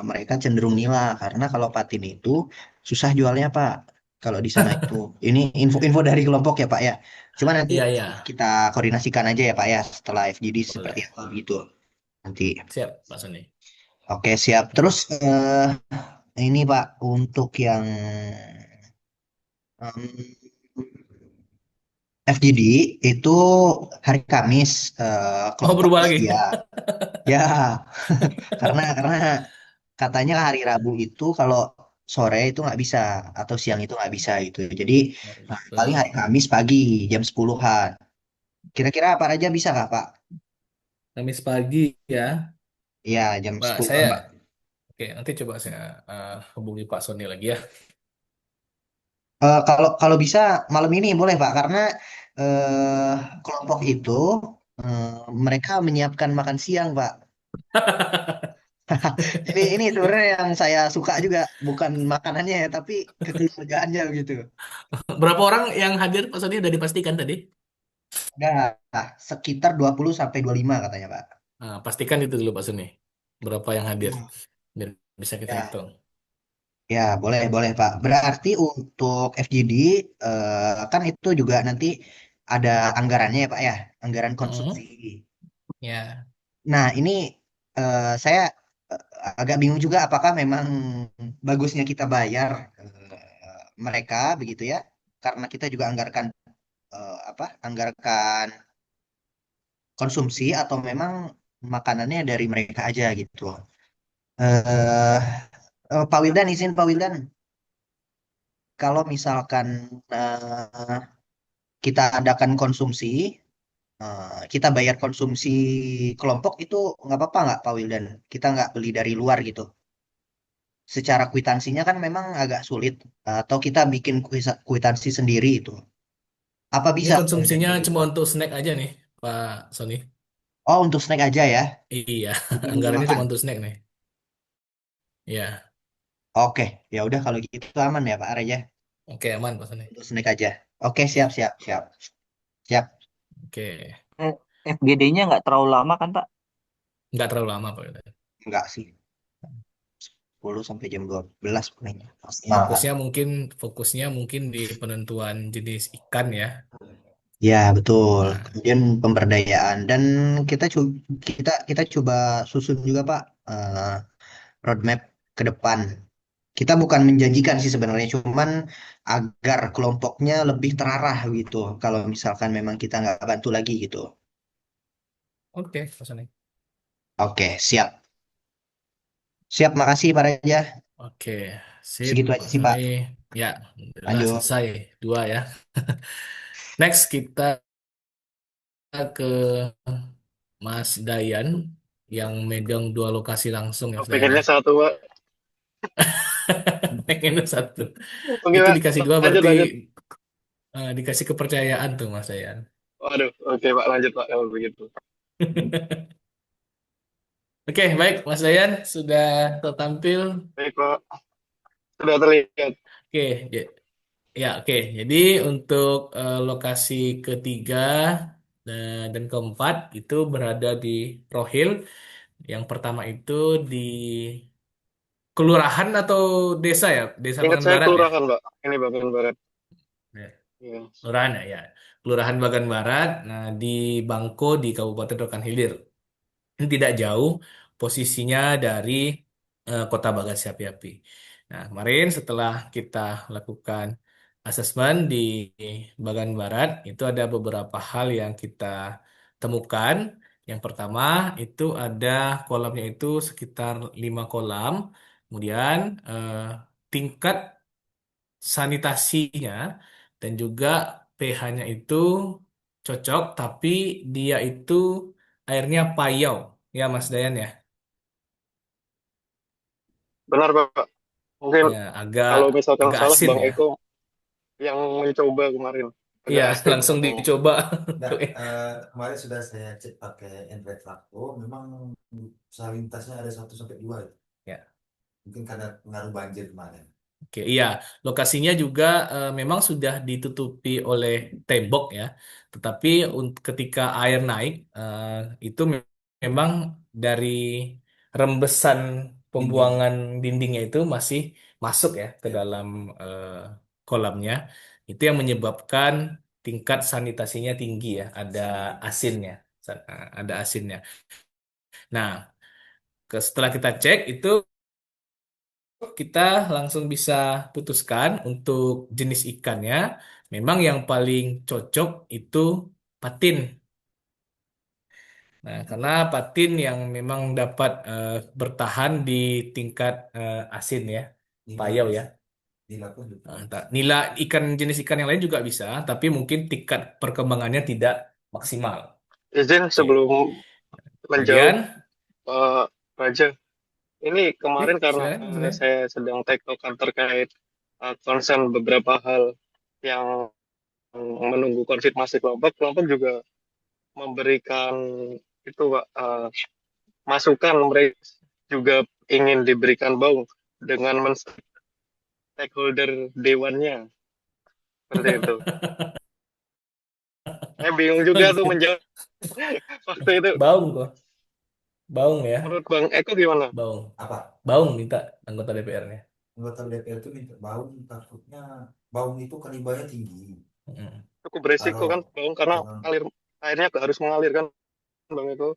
mereka cenderung nila karena kalau patin itu susah jualnya Pak. Kalau di sana itu, ini info-info dari kelompok ya Pak ya. Cuma nanti Iya, iya, kita koordinasikan aja ya Pak ya setelah FGD seperti boleh. apa gitu. Nanti. Siap, Pak Sony. Oke, siap. Terus ini Pak untuk yang em, FGD itu hari Kamis Oh, berubah kelompoknya lagi. ya ya karena katanya hari Rabu itu kalau sore itu nggak bisa atau siang itu nggak bisa gitu jadi Oh, paling hari gitu. Kamis pagi jam 10-an kira-kira apa aja bisa nggak Pak? Kamis pagi ya. Iya jam Pak, 10-an saya, Pak. oke, nanti coba saya hubungi Pak Sony lagi ya. Kalau kalau bisa malam ini boleh Pak karena eh, kelompok itu eh, mereka menyiapkan makan siang Pak. Ini sebenarnya yang saya suka juga bukan makanannya ya, tapi kekeluargaannya begitu. Berapa orang yang hadir Pak Sony udah dipastikan tadi? Ada sekitar 20 sampai 25 katanya, Pak. Pastikan itu dulu Pak Sony. Berapa yang hadir? Hmm. Biar bisa kita Ya, hitung. ya boleh boleh Pak. Berarti untuk FGD kan itu juga nanti ada anggarannya ya Pak ya, anggaran konsumsi. Mm-mm. Ya. Nah ini saya eh, agak bingung juga apakah memang bagusnya kita bayar mereka begitu ya, karena kita juga anggarkan konsumsi atau memang makanannya dari mereka aja gitu. Eh Pak Wildan izin Pak Wildan kalau misalkan eh, kita adakan konsumsi kita bayar konsumsi kelompok itu nggak apa-apa nggak Pak Wildan? Kita nggak beli dari luar gitu. Secara kwitansinya kan memang agak sulit atau kita bikin kwitansi sendiri itu. Apa Ini bisa Pak Wildan konsumsinya kayak gitu? cuma untuk snack aja nih, Pak Sony. Oh untuk snack aja ya, Iya, bukan untuk anggarannya makan. cuma untuk snack nih. Iya, Oke, ya udah kalau gitu aman ya Pak Arya. oke aman Pak Sony. Untuk snack aja. Oke, siap, Ya, siap, siap. Siap. oke. FGD-nya nggak terlalu lama kan, Pak? Nggak terlalu lama Pak. Enggak sih. 10 sampai jam 12 paling. Maksimal, Pak. Fokusnya mungkin di penentuan jenis ikan ya. Ya, betul. Nah, Kemudian pemberdayaan dan kita coba susun juga, Pak. eh, roadmap ke depan. Kita bukan menjanjikan sih sebenarnya, cuman agar kelompoknya lebih terarah gitu. Kalau misalkan memang kita nggak bantu lagi gitu. Oke, Mas Ani. Oke, siap. Siap, makasih Pak Raja. Oke, sip, Segitu aja Mas sih Pak. Doni. Ya, alhamdulillah Lanjut. selesai dua ya. Next kita ke Mas Dayan yang megang dua lokasi langsung ya Mas Dayan Pengennya ya. satu, Pak. Pengen satu. Oke, Itu Pak. dikasih dua Lanjut, berarti lanjut. dikasih kepercayaan tuh Mas Dayan. Waduh, oke, Pak. Lanjut, Pak. Kalau begitu. Oke, baik Mas Dayan sudah tertampil. Baik, Pak. Sudah terlihat. Oke, ya oke. Jadi untuk lokasi ketiga dan keempat itu berada di Rohil. Yang pertama itu di kelurahan atau desa ya? Desa Ingat Bagan saya Barat ya? kelurahan, Pak. Ini bagian barat. Ya. Iya. Kelurahan ya, ya. Kelurahan Bagan Barat. Nah, di Bangko di Kabupaten Rokan Hilir. Ini tidak jauh posisinya dari Kota Bagan Api. Nah, kemarin setelah kita lakukan asesmen di Bagan Barat, itu ada beberapa hal yang kita temukan. Yang pertama itu ada kolamnya itu sekitar 5 kolam. Kemudian eh, tingkat sanitasinya dan juga pH-nya itu cocok, tapi dia itu airnya payau, ya Mas Dayan ya. Benar, Pak. Mungkin Ya, agak kalau misalkan agak salah, asin Bang ya. Eko yang mencoba kemarin. Iya, Agak asin langsung atau... dicoba. Nah, kemarin sudah saya cek pakai Android Flacco, memang salintasnya ada 1 sampai 2 itu. Ya. Mungkin karena pengaruh banjir kemarin. Oke, iya. Lokasinya juga memang sudah ditutupi oleh tembok ya. Tetapi ketika air naik, itu memang dari rembesan Dinding. pembuangan dindingnya itu masih masuk ya ke Ya. dalam eh, kolamnya. Itu yang menyebabkan tingkat sanitasinya tinggi ya. Ada Asin. asinnya, ada asinnya. Nah, setelah kita cek itu kita langsung bisa putuskan untuk jenis ikannya. Memang yang paling cocok itu patin. Nah, karena patin yang memang dapat bertahan di tingkat asin ya, Nila payau ya. bisa. Nila pun juga bisa. Nila ikan jenis ikan yang lain juga bisa, tapi mungkin tingkat perkembangannya tidak maksimal. Izin Oke. sebelum menjawab, Kemudian, Pak Raja. Ini kemarin karena silakan Mas Rian. saya sedang tektokan terkait konsen beberapa hal yang menunggu konfirmasi kelompok. Kelompok juga memberikan itu, Pak, masukan mereka juga ingin diberikan baung dengan stakeholder dewannya seperti itu. Saya bingung juga tuh menjawab waktu itu. Baung kok, baung ya, Menurut Bang Eko gimana? baung, Apa? baung minta anggota DPR-nya. Anggota DPR itu minta baung, takutnya baung itu kalibernya tinggi. Cukup beresiko Kalau kan Bang, karena eh, airnya harus mengalir kan Bang Eko.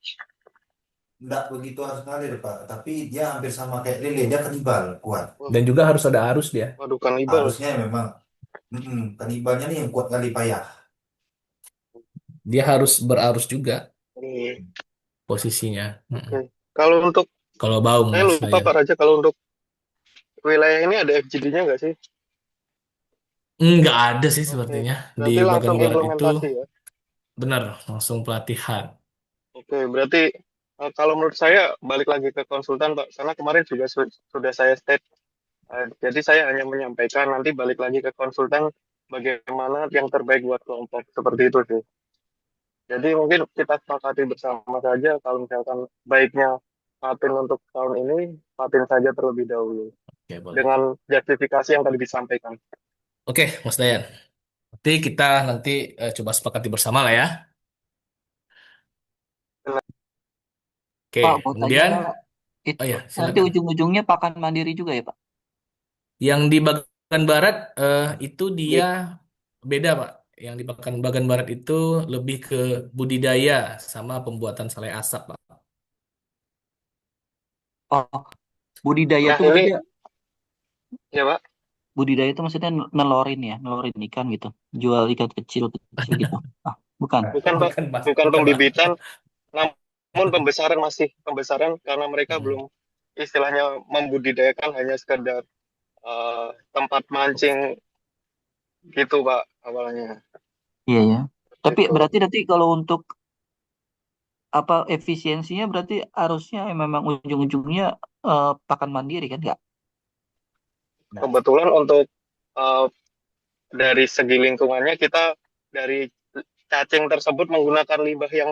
enggak begitu harus ngalir Pak, tapi dia hampir sama kayak lele, dia kanibal kuat. Wah, Dan juga harus ada arus dia. waduh kanibal. Harusnya memang kanibalnya nih yang kuat kali payah. Dia harus berarus juga Oke. posisinya. Kalau untuk Kalau baung saya Mas lupa Dayan. Pak Raja, kalau untuk wilayah ini ada FGD-nya nggak sih? Nggak ada sih Oke, sepertinya. Di berarti bagian langsung barat itu implementasi ya. benar langsung pelatihan. Oke, berarti kalau menurut saya balik lagi ke konsultan Pak, karena kemarin juga sudah saya state. Jadi saya hanya menyampaikan nanti balik lagi ke konsultan bagaimana yang terbaik buat kelompok seperti itu sih. Jadi mungkin kita sepakati bersama saja kalau misalkan baiknya paten untuk tahun ini, paten saja terlebih dahulu Oke, boleh. dengan justifikasi yang tadi disampaikan. Oke, Mas Dayan. Nanti kita coba sepakati bersama lah ya. Oke, Pak, mau tanya kemudian, oh itu ya, nanti silakan. ujung-ujungnya pakan mandiri juga ya Pak? Yang di bagian barat itu Iya. dia beda, Pak. Yang di bagian barat itu lebih ke budidaya sama pembuatan salai asap, Pak. Oh, budidaya Nah tuh ini maksudnya ya Pak, budidaya itu maksudnya nelorin ya, nelorin ikan gitu. Jual ikan kecil-kecil gitu. Ah, bukan. bukan Pak, Bukan Mas, bukan bukan Pak. pembibitan, namun pembesaran masih pembesaran karena mereka Hmm. belum istilahnya membudidayakan hanya sekedar tempat mancing gitu Pak awalnya. Iya ya. Seperti Tapi itu. berarti nanti kalau untuk apa efisiensinya berarti harusnya memang ujung-ujungnya pakan mandiri kan nggak? Nah. Kebetulan untuk eh, dari segi lingkungannya kita dari cacing tersebut menggunakan limbah yang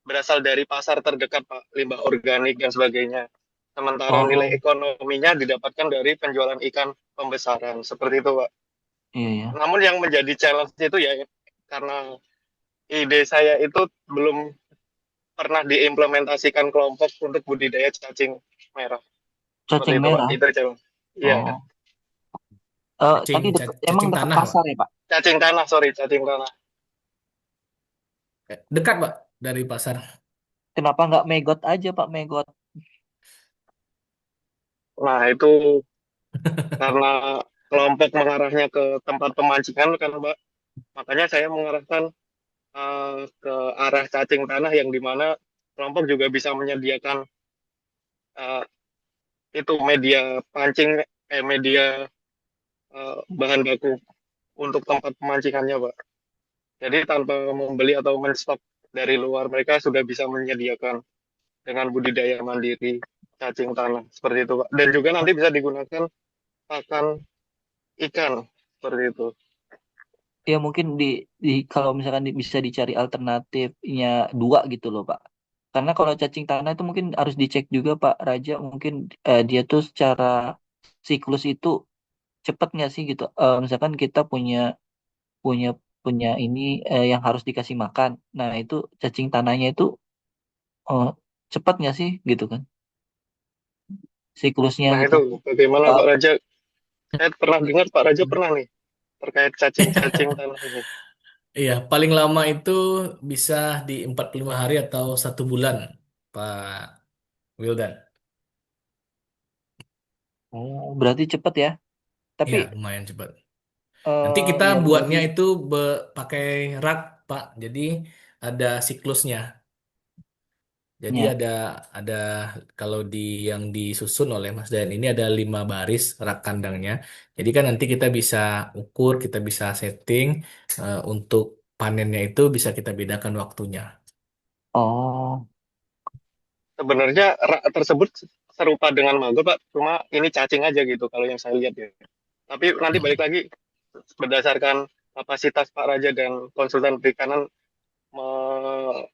berasal dari pasar terdekat Pak, limbah organik dan sebagainya. Sementara nilai Oh, ekonominya didapatkan dari penjualan ikan pembesaran seperti itu Pak. iya ya. Namun yang menjadi challenge itu ya karena ide saya itu belum pernah diimplementasikan kelompok untuk budidaya cacing merah. Seperti Cacing itu Pak, merah. itu challenge. Iya, Oh. Cacing, Tadi emang cacing dekat tanah, Pak. pasar ya, Pak? cacing tanah, sorry, cacing tanah. Dekat, Pak, dari pasar. Kenapa nggak megot aja, Pak? Megot. Nah, itu karena kelompok mengarahnya ke tempat pemancingan kan Pak. Makanya saya mengarahkan ke arah cacing tanah yang dimana kelompok juga bisa menyediakan eh, itu media pancing, media bahan baku untuk tempat pemancingannya Pak. Jadi tanpa membeli atau menstok dari luar, mereka sudah bisa menyediakan dengan budidaya mandiri cacing tanah seperti itu Pak. Dan juga nanti bisa digunakan pakan ikan seperti itu. Ya mungkin kalau misalkan bisa dicari alternatifnya dua gitu loh, Pak. Karena kalau cacing tanah itu mungkin harus dicek juga, Pak Raja. Mungkin dia tuh secara siklus itu cepet nggak sih gitu. Misalkan kita punya punya punya ini yang harus dikasih makan. Nah itu cacing tanahnya itu oh, cepet nggak sih gitu kan siklusnya Nah gitu. itu bagaimana Uh, Pak Raja? Saya pernah dengar Pak Raja pernah nih terkait cacing-cacing tanah ini. Iya, paling lama itu bisa di 45 hari atau 1 bulan, Pak Wildan. oh, berarti cepet ya. Tapi Iya, lumayan cepat. Nanti kita yang jadi buatnya itu pakai rak, Pak. Jadi ada siklusnya. Jadi ya. ada kalau yang disusun oleh Mas Dayan ini ada 5 baris rak kandangnya. Jadi kan nanti kita bisa ukur, kita bisa setting untuk panennya itu bisa kita bedakan waktunya. Oh, Sebenarnya rak tersebut serupa dengan maggot Pak, cuma ini cacing aja gitu kalau yang saya lihat ya. Tapi nanti balik Mm. lagi berdasarkan kapasitas Pak Raja dan konsultan perikanan me-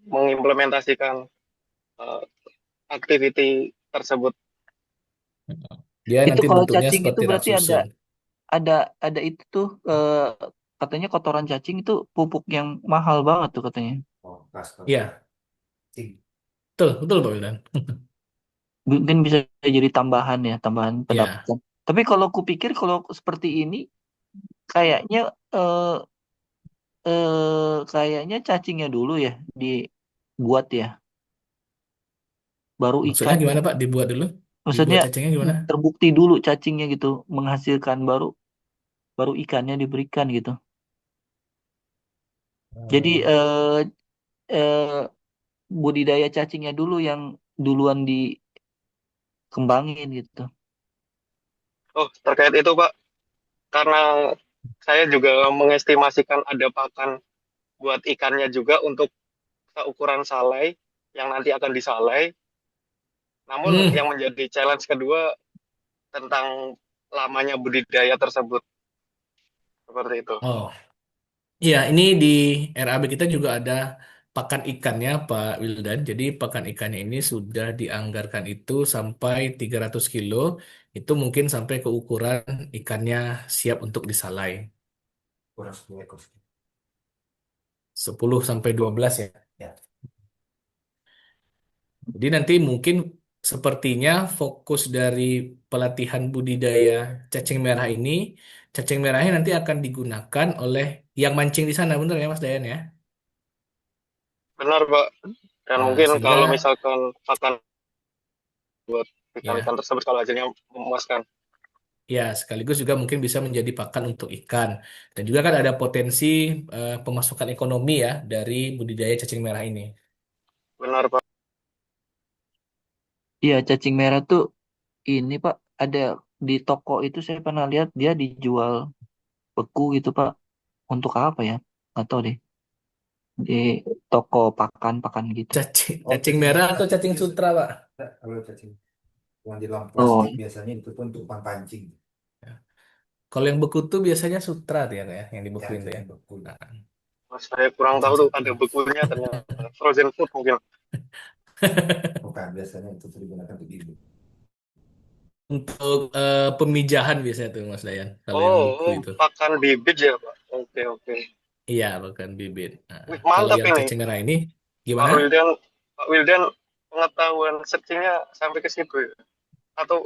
mengimplementasikan eh, aktiviti tersebut. Dia itu nanti kalau bentuknya cacing itu seperti rak berarti ada susun. ada ada itu tuh katanya kotoran cacing itu pupuk yang mahal banget tuh katanya. Oh, kasar. Iya, Cing. betul, betul Pak Wildan. Mungkin bisa jadi tambahan ya, tambahan Ya, pendapatan. Tapi kalau kupikir kalau seperti ini kayaknya eh, kayaknya cacingnya dulu ya dibuat ya, baru maksudnya ikannya. gimana Pak? Dibuat dulu? Dibuat Maksudnya cacingnya gimana? terbukti dulu cacingnya gitu menghasilkan baru baru ikannya diberikan gitu. Jadi Oh. eh, budidaya cacingnya dulu yang duluan dikembangin gitu. Oh, terkait itu Pak, karena saya juga mengestimasikan ada pakan buat ikannya juga untuk ukuran salai yang nanti akan disalai. Namun Hmm. yang menjadi challenge kedua tentang lamanya budidaya tersebut seperti itu. Oh, iya, ini di RAB kita juga ada pakan ikannya, Pak Wildan. Jadi pakan ikannya ini sudah dianggarkan itu sampai 300 kilo. Itu mungkin sampai ke ukuran ikannya siap untuk disalai. Kurang 10 ekor. 10 sampai 12 ya. Ya. Jadi nanti mungkin sepertinya fokus dari pelatihan budidaya cacing merah ini, cacing merahnya nanti akan digunakan oleh yang mancing di sana, bener ya Mas Dayan ya? Benar, Pak. Dan Nah, mungkin sehingga kalau misalkan pakan buat Ya, ikan-ikan tersebut kalau hasilnya memuaskan. ya sekaligus juga mungkin bisa menjadi pakan untuk ikan. Dan juga kan ada potensi pemasukan ekonomi ya dari budidaya cacing merah ini. Benar Pak. Iya, cacing merah tuh ini Pak, ada di toko itu saya pernah lihat dia dijual beku gitu Pak. Untuk apa ya? Nggak tahu deh. Di toko pakan-pakan gitu. Cacing, Oh, cacing cacing merah sutra atau itu cacing biasa. sutra, Pak? Nah, kalau cacing yang di dalam Oh, plastik biasanya itu tuh untuk pancing. Kalau yang beku tuh biasanya sutra tuh ya, kayak yang Ya, dibekuin tuh ya. cacing beku. Nah, Mas, saya kurang tahu cacing tuh ada sutra. bekunya ternyata frozen food mungkin. Bukan, biasanya itu digunakan untuk ibu. Untuk pemijahan biasanya tuh Mas Dayan. Kalau yang Oh, beku oh, itu. pakan bibit ya Pak. Oke, oke. Iya, bukan bibit. Nah, Wih, kalau mantap yang ini. cacing merah ini Pak gimana? Wildan, Pak Wildan pengetahuan searchingnya sampai ke situ ya. Atau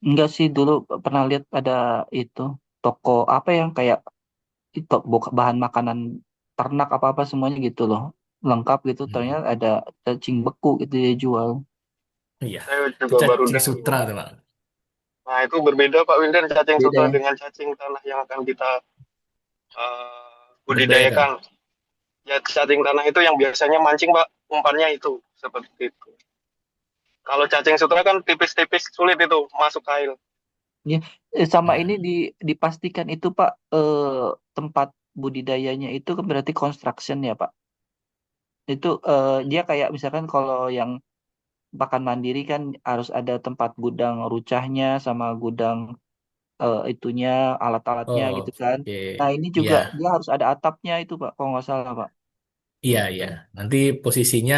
enggak sih dulu pernah lihat ada itu toko apa yang kayak itu bahan makanan ternak apa-apa semuanya gitu loh. Lengkap gitu Hmm. ternyata ada cacing beku gitu dia jual. Iya, saya itu juga baru cacing dengar. sutra tuh, Pak. Nah, itu berbeda Pak Wildan cacing Beda sutra ya. dengan cacing tanah yang akan kita Budidayakan. budidayakan. Ya, cacing tanah itu yang biasanya mancing Pak, umpannya itu seperti itu. Kalau cacing sutra kan tipis-tipis sulit itu masuk kail. Ya, sama ini Hmm. dipastikan itu Pak tempat budidayanya itu kan berarti construction ya Pak. Itu dia kayak misalkan kalau yang pakan mandiri kan harus ada tempat gudang rucahnya sama gudang itunya alat-alatnya gitu kan. Oke, Nah ini juga iya. dia harus ada atapnya itu Pak, kalau nggak salah Pak. Iya, iya. Nanti posisinya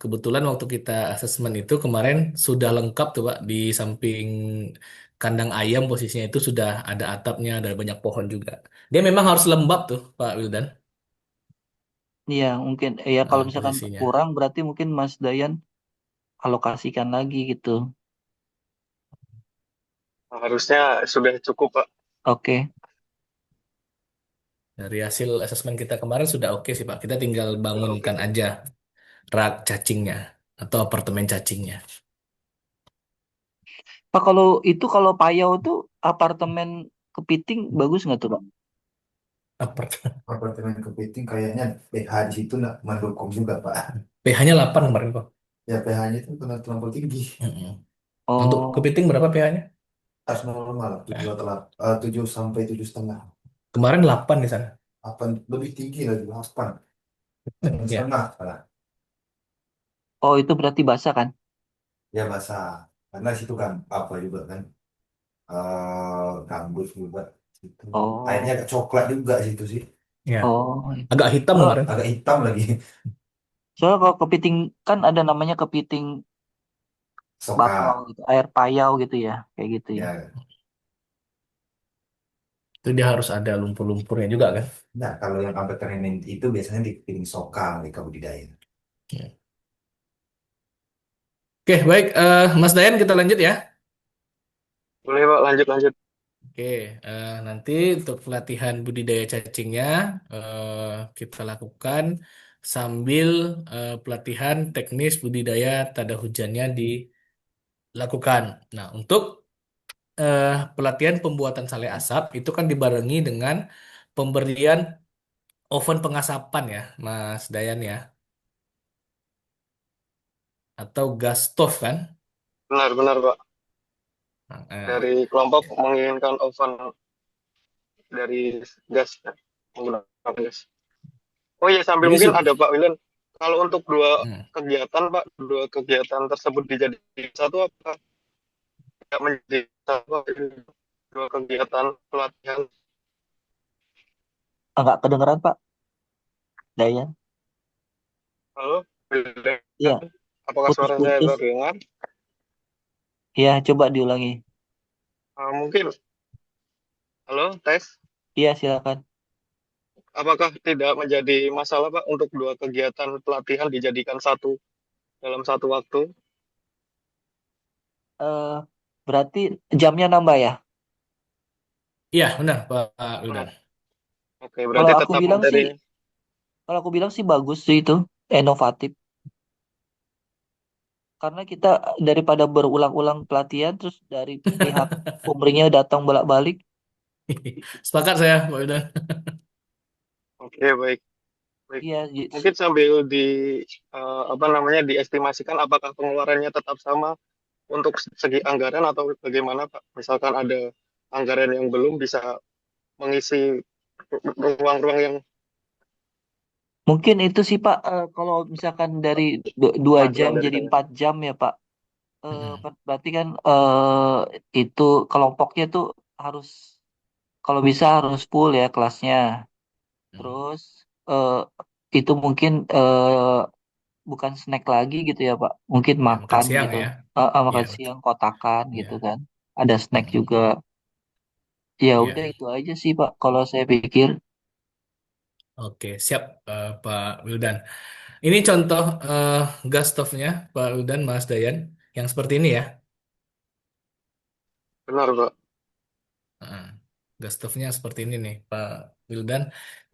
kebetulan waktu kita asesmen itu kemarin sudah lengkap tuh Pak di samping kandang ayam posisinya itu sudah ada atapnya, ada banyak pohon juga. Dia memang harus lembab tuh Pak Wildan Iya mungkin ya kalau misalkan posisinya. kurang berarti mungkin Mas Dayan alokasikan lagi gitu. Harusnya sudah cukup Pak. Oke. Dari hasil asesmen kita kemarin sudah oke sih Pak. Kita tinggal Oke. bangunkan aja rak cacingnya atau apartemen cacingnya. Pak kalau itu kalau Payau tuh apartemen kepiting bagus nggak tuh Pak? Apartemen. Apartemen kepiting kayaknya pH di situ nggak mendukung juga, Pak. pH-nya 8 kemarin kok. Ya pH-nya itu kena terlampau tinggi. Mm-mm. Untuk Oh, kepiting berapa pH-nya? Harus normal, 7 atau 7 sampai 7,5. Kemarin 8 di sana. 8 lebih tinggi lagi, 8. 8 Ya. setengah malah. oh itu berarti basah kan? Ya basah. Karena situ kan apa juga kan. Gambut juga. Situ. Airnya Oh, agak coklat juga situ sih. Ya. oh. Agak hitam Soal, kemarin. Agak hitam lagi. soalnya kalau kepiting kan ada namanya kepiting bakau Soka. gitu, air payau gitu ya, kayak gitu ya. Ya. Itu dia harus ada lumpur-lumpurnya juga kan. Nah, kalau yang sampai training itu biasanya di piring soka mereka budidaya. Ya. Oke, baik. Mas Dayan kita lanjut ya. Boleh Pak, lanjut lanjut. Oke, nanti untuk pelatihan budidaya cacingnya eh, kita lakukan sambil pelatihan teknis budidaya tada hujannya dilakukan. Nah, untuk pelatihan pembuatan sale asap itu kan dibarengi dengan pemberian oven pengasapan ya, Mas Dayan ya, atau gas stove kan. Benar-benar Pak. Nah, Dari kelompok menginginkan oven dari gas ya, menggunakan gas. Oh iya, sambil jadi mungkin ada Pak Wilan. Kalau untuk dua hmm, kegiatan Pak, dua kegiatan tersebut dijadikan satu apa? Tidak menjadi satu Pak? Dua kegiatan pelatihan. Enggak kedengeran Pak, Dayan? Halo, Wildan. Iya, Apakah suara saya putus-putus. terdengar? Iya, coba diulangi. Mungkin. Halo, tes. Iya, silakan. Apakah tidak menjadi masalah Pak untuk dua kegiatan pelatihan dijadikan satu dalam satu waktu? eh Berarti jamnya nambah ya? iya benar Pak Nah, Wildan. oke, Kalau berarti aku tetap bilang sih, materinya. kalau aku bilang sih bagus sih itu, inovatif. karena kita daripada berulang-ulang pelatihan terus dari pihak Umrinya datang bolak-balik. Sepakat saya, Pak Wildan. Oke, baik. Baik. Iya, Mungkin sambil apa namanya diestimasikan apakah pengeluarannya tetap sama untuk segi anggaran atau bagaimana Pak? Misalkan ada anggaran yang belum bisa mengisi ruang-ruang yang mungkin itu sih Pak, kalau misalkan dari 2 jam panjang dari jadi saya. 4 jam ya Pak. Mm-mm. Berarti kan itu kelompoknya tuh harus kalau bisa harus full ya kelasnya. Mm. Terus eh, itu mungkin bukan snack lagi gitu ya Pak. Mungkin Ya, makan makan siang gitu. ya. Iya, Makan betul. siang kotakan gitu Iya. kan. Ada snack Mm-mm. juga. Ya udah Iya. itu aja sih Pak kalau saya pikir. Oke, siap, Pak Wildan. Ini contoh gas stove-nya, Pak Wildan, Mas Dayan, yang seperti ini ya. Benar Pak. Nah, gas stove-nya seperti ini nih, Pak Wildan.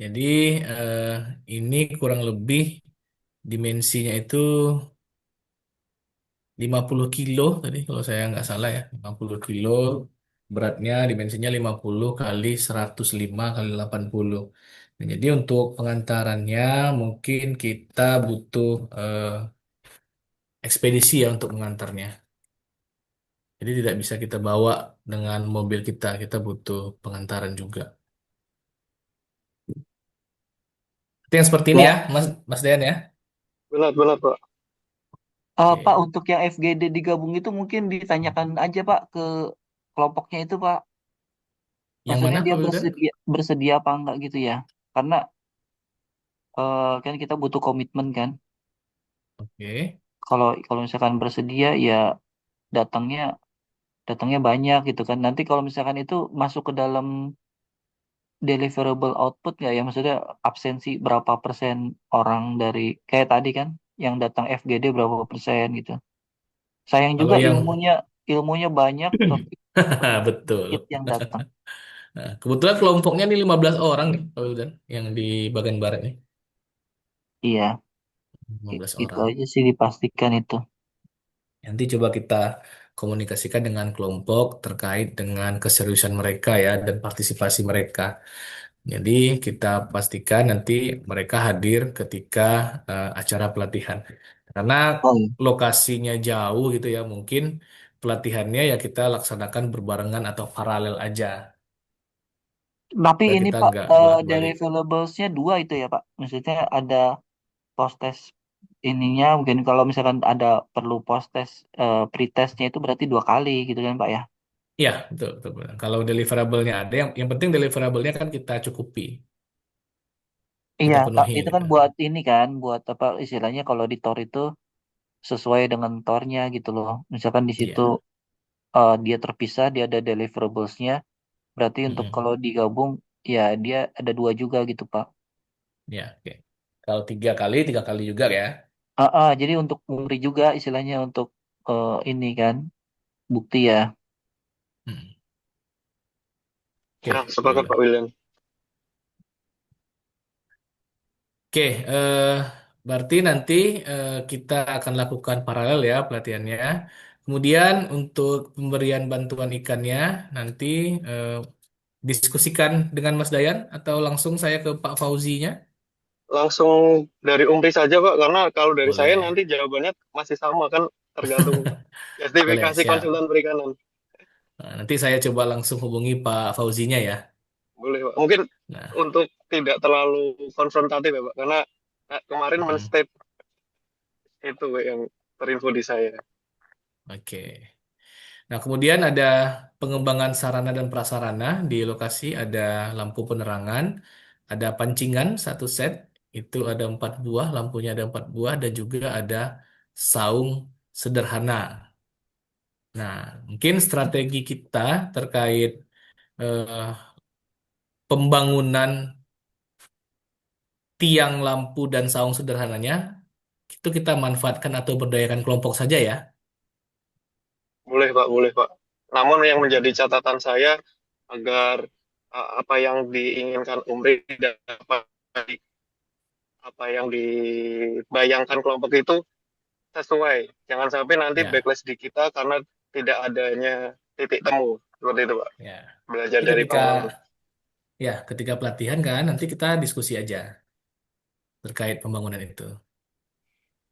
Jadi eh, ini kurang lebih dimensinya itu 50 kilo tadi kalau saya nggak salah ya. 50 kilo beratnya dimensinya 50 kali 105 kali 80. Nah, jadi untuk pengantarannya mungkin kita butuh ekspedisi ya untuk mengantarnya. Jadi tidak bisa kita bawa dengan mobil kita butuh pengantaran juga. Itu yang seperti ini Ya, ya, Mas Mas Dayan ya. Benar benar Pak. Pak Oke. untuk yang FGD digabung itu mungkin ditanyakan aja Pak ke kelompoknya itu Pak. Yang Maksudnya mana dia Pak Wildan? bersedia apa enggak gitu ya? Karena kan kita butuh komitmen kan. Oke. Kalau kalau misalkan bersedia ya datangnya datangnya banyak gitu kan. Nanti kalau misalkan itu masuk ke dalam deliverable output nggak ya? Maksudnya absensi berapa persen orang dari kayak tadi kan yang datang FGD berapa persen gitu. Sayang Kalau juga yang ilmunya banyak tapi sedikit betul. yang datang. Nah, kebetulan kelompoknya nih 15 orang nih, Pak Wildan, yang di bagian barat nih. Iya, 15 itu orang. aja sih dipastikan itu. Nanti coba kita komunikasikan dengan kelompok terkait dengan keseriusan mereka ya dan partisipasi mereka. Jadi kita pastikan nanti mereka hadir ketika acara pelatihan. Karena Oh iya. lokasinya jauh gitu ya, mungkin pelatihannya ya kita laksanakan berbarengan atau paralel aja. Tapi Supaya ini kita Pak, nggak bolak-balik. deliverables-nya dua itu ya Pak. Maksudnya ada post test ininya mungkin kalau misalkan ada perlu post test pre-testnya itu berarti 2 kali gitu kan Pak ya. Iya, betul, betul, betul. Kalau deliverable-nya ada, yang penting deliverable-nya kan kita cukupi, Iya, kita penuhi itu gitu. kan buat ini kan, buat apa istilahnya kalau di Tor itu sesuai dengan Tornya gitu loh. Misalkan di situ Iya. dia terpisah, dia ada deliverables-nya, berarti untuk Mm-mm. kalau digabung ya dia ada 2 juga gitu Pak. Ya, oke. Kalau 3 kali, 3 kali juga ya. Jadi untuk Umri juga istilahnya untuk ini kan bukti ya. Hmm. Ya, Oke, sepakat Pak boleh. William. Oke, berarti nanti kita akan lakukan paralel ya pelatihannya. Kemudian untuk pemberian bantuan ikannya nanti eh, diskusikan dengan Mas Dayan atau langsung saya ke Pak Fauzinya. Langsung dari Umri saja Pak, karena kalau dari saya Boleh. nanti jawabannya masih sama kan tergantung Boleh, justifikasi siap. konsultan perikanan. Nah, nanti saya coba langsung hubungi Pak Fauzinya ya. Boleh Pak. Mungkin Nah, untuk tidak terlalu konfrontatif ya Pak, karena kemarin mm, men-state itu Pak, yang terinfo di saya. oke. Nah, kemudian ada pengembangan sarana dan prasarana di lokasi, ada lampu penerangan, ada pancingan 1 set, itu ada 4 buah, lampunya ada 4 buah, dan juga ada saung sederhana. Nah, mungkin strategi kita terkait eh, pembangunan tiang lampu dan saung sederhananya, itu kita manfaatkan atau berdayakan kelompok saja ya. Boleh Pak, boleh Pak. Namun yang menjadi catatan saya agar apa yang diinginkan Umri dan apa yang dibayangkan kelompok itu sesuai. Jangan sampai nanti Ya, backlash di kita karena tidak adanya titik temu. Seperti itu, Pak. ya. Belajar Nanti dari ketika pengalaman. ketika pelatihan kan nanti kita diskusi aja terkait pembangunan itu.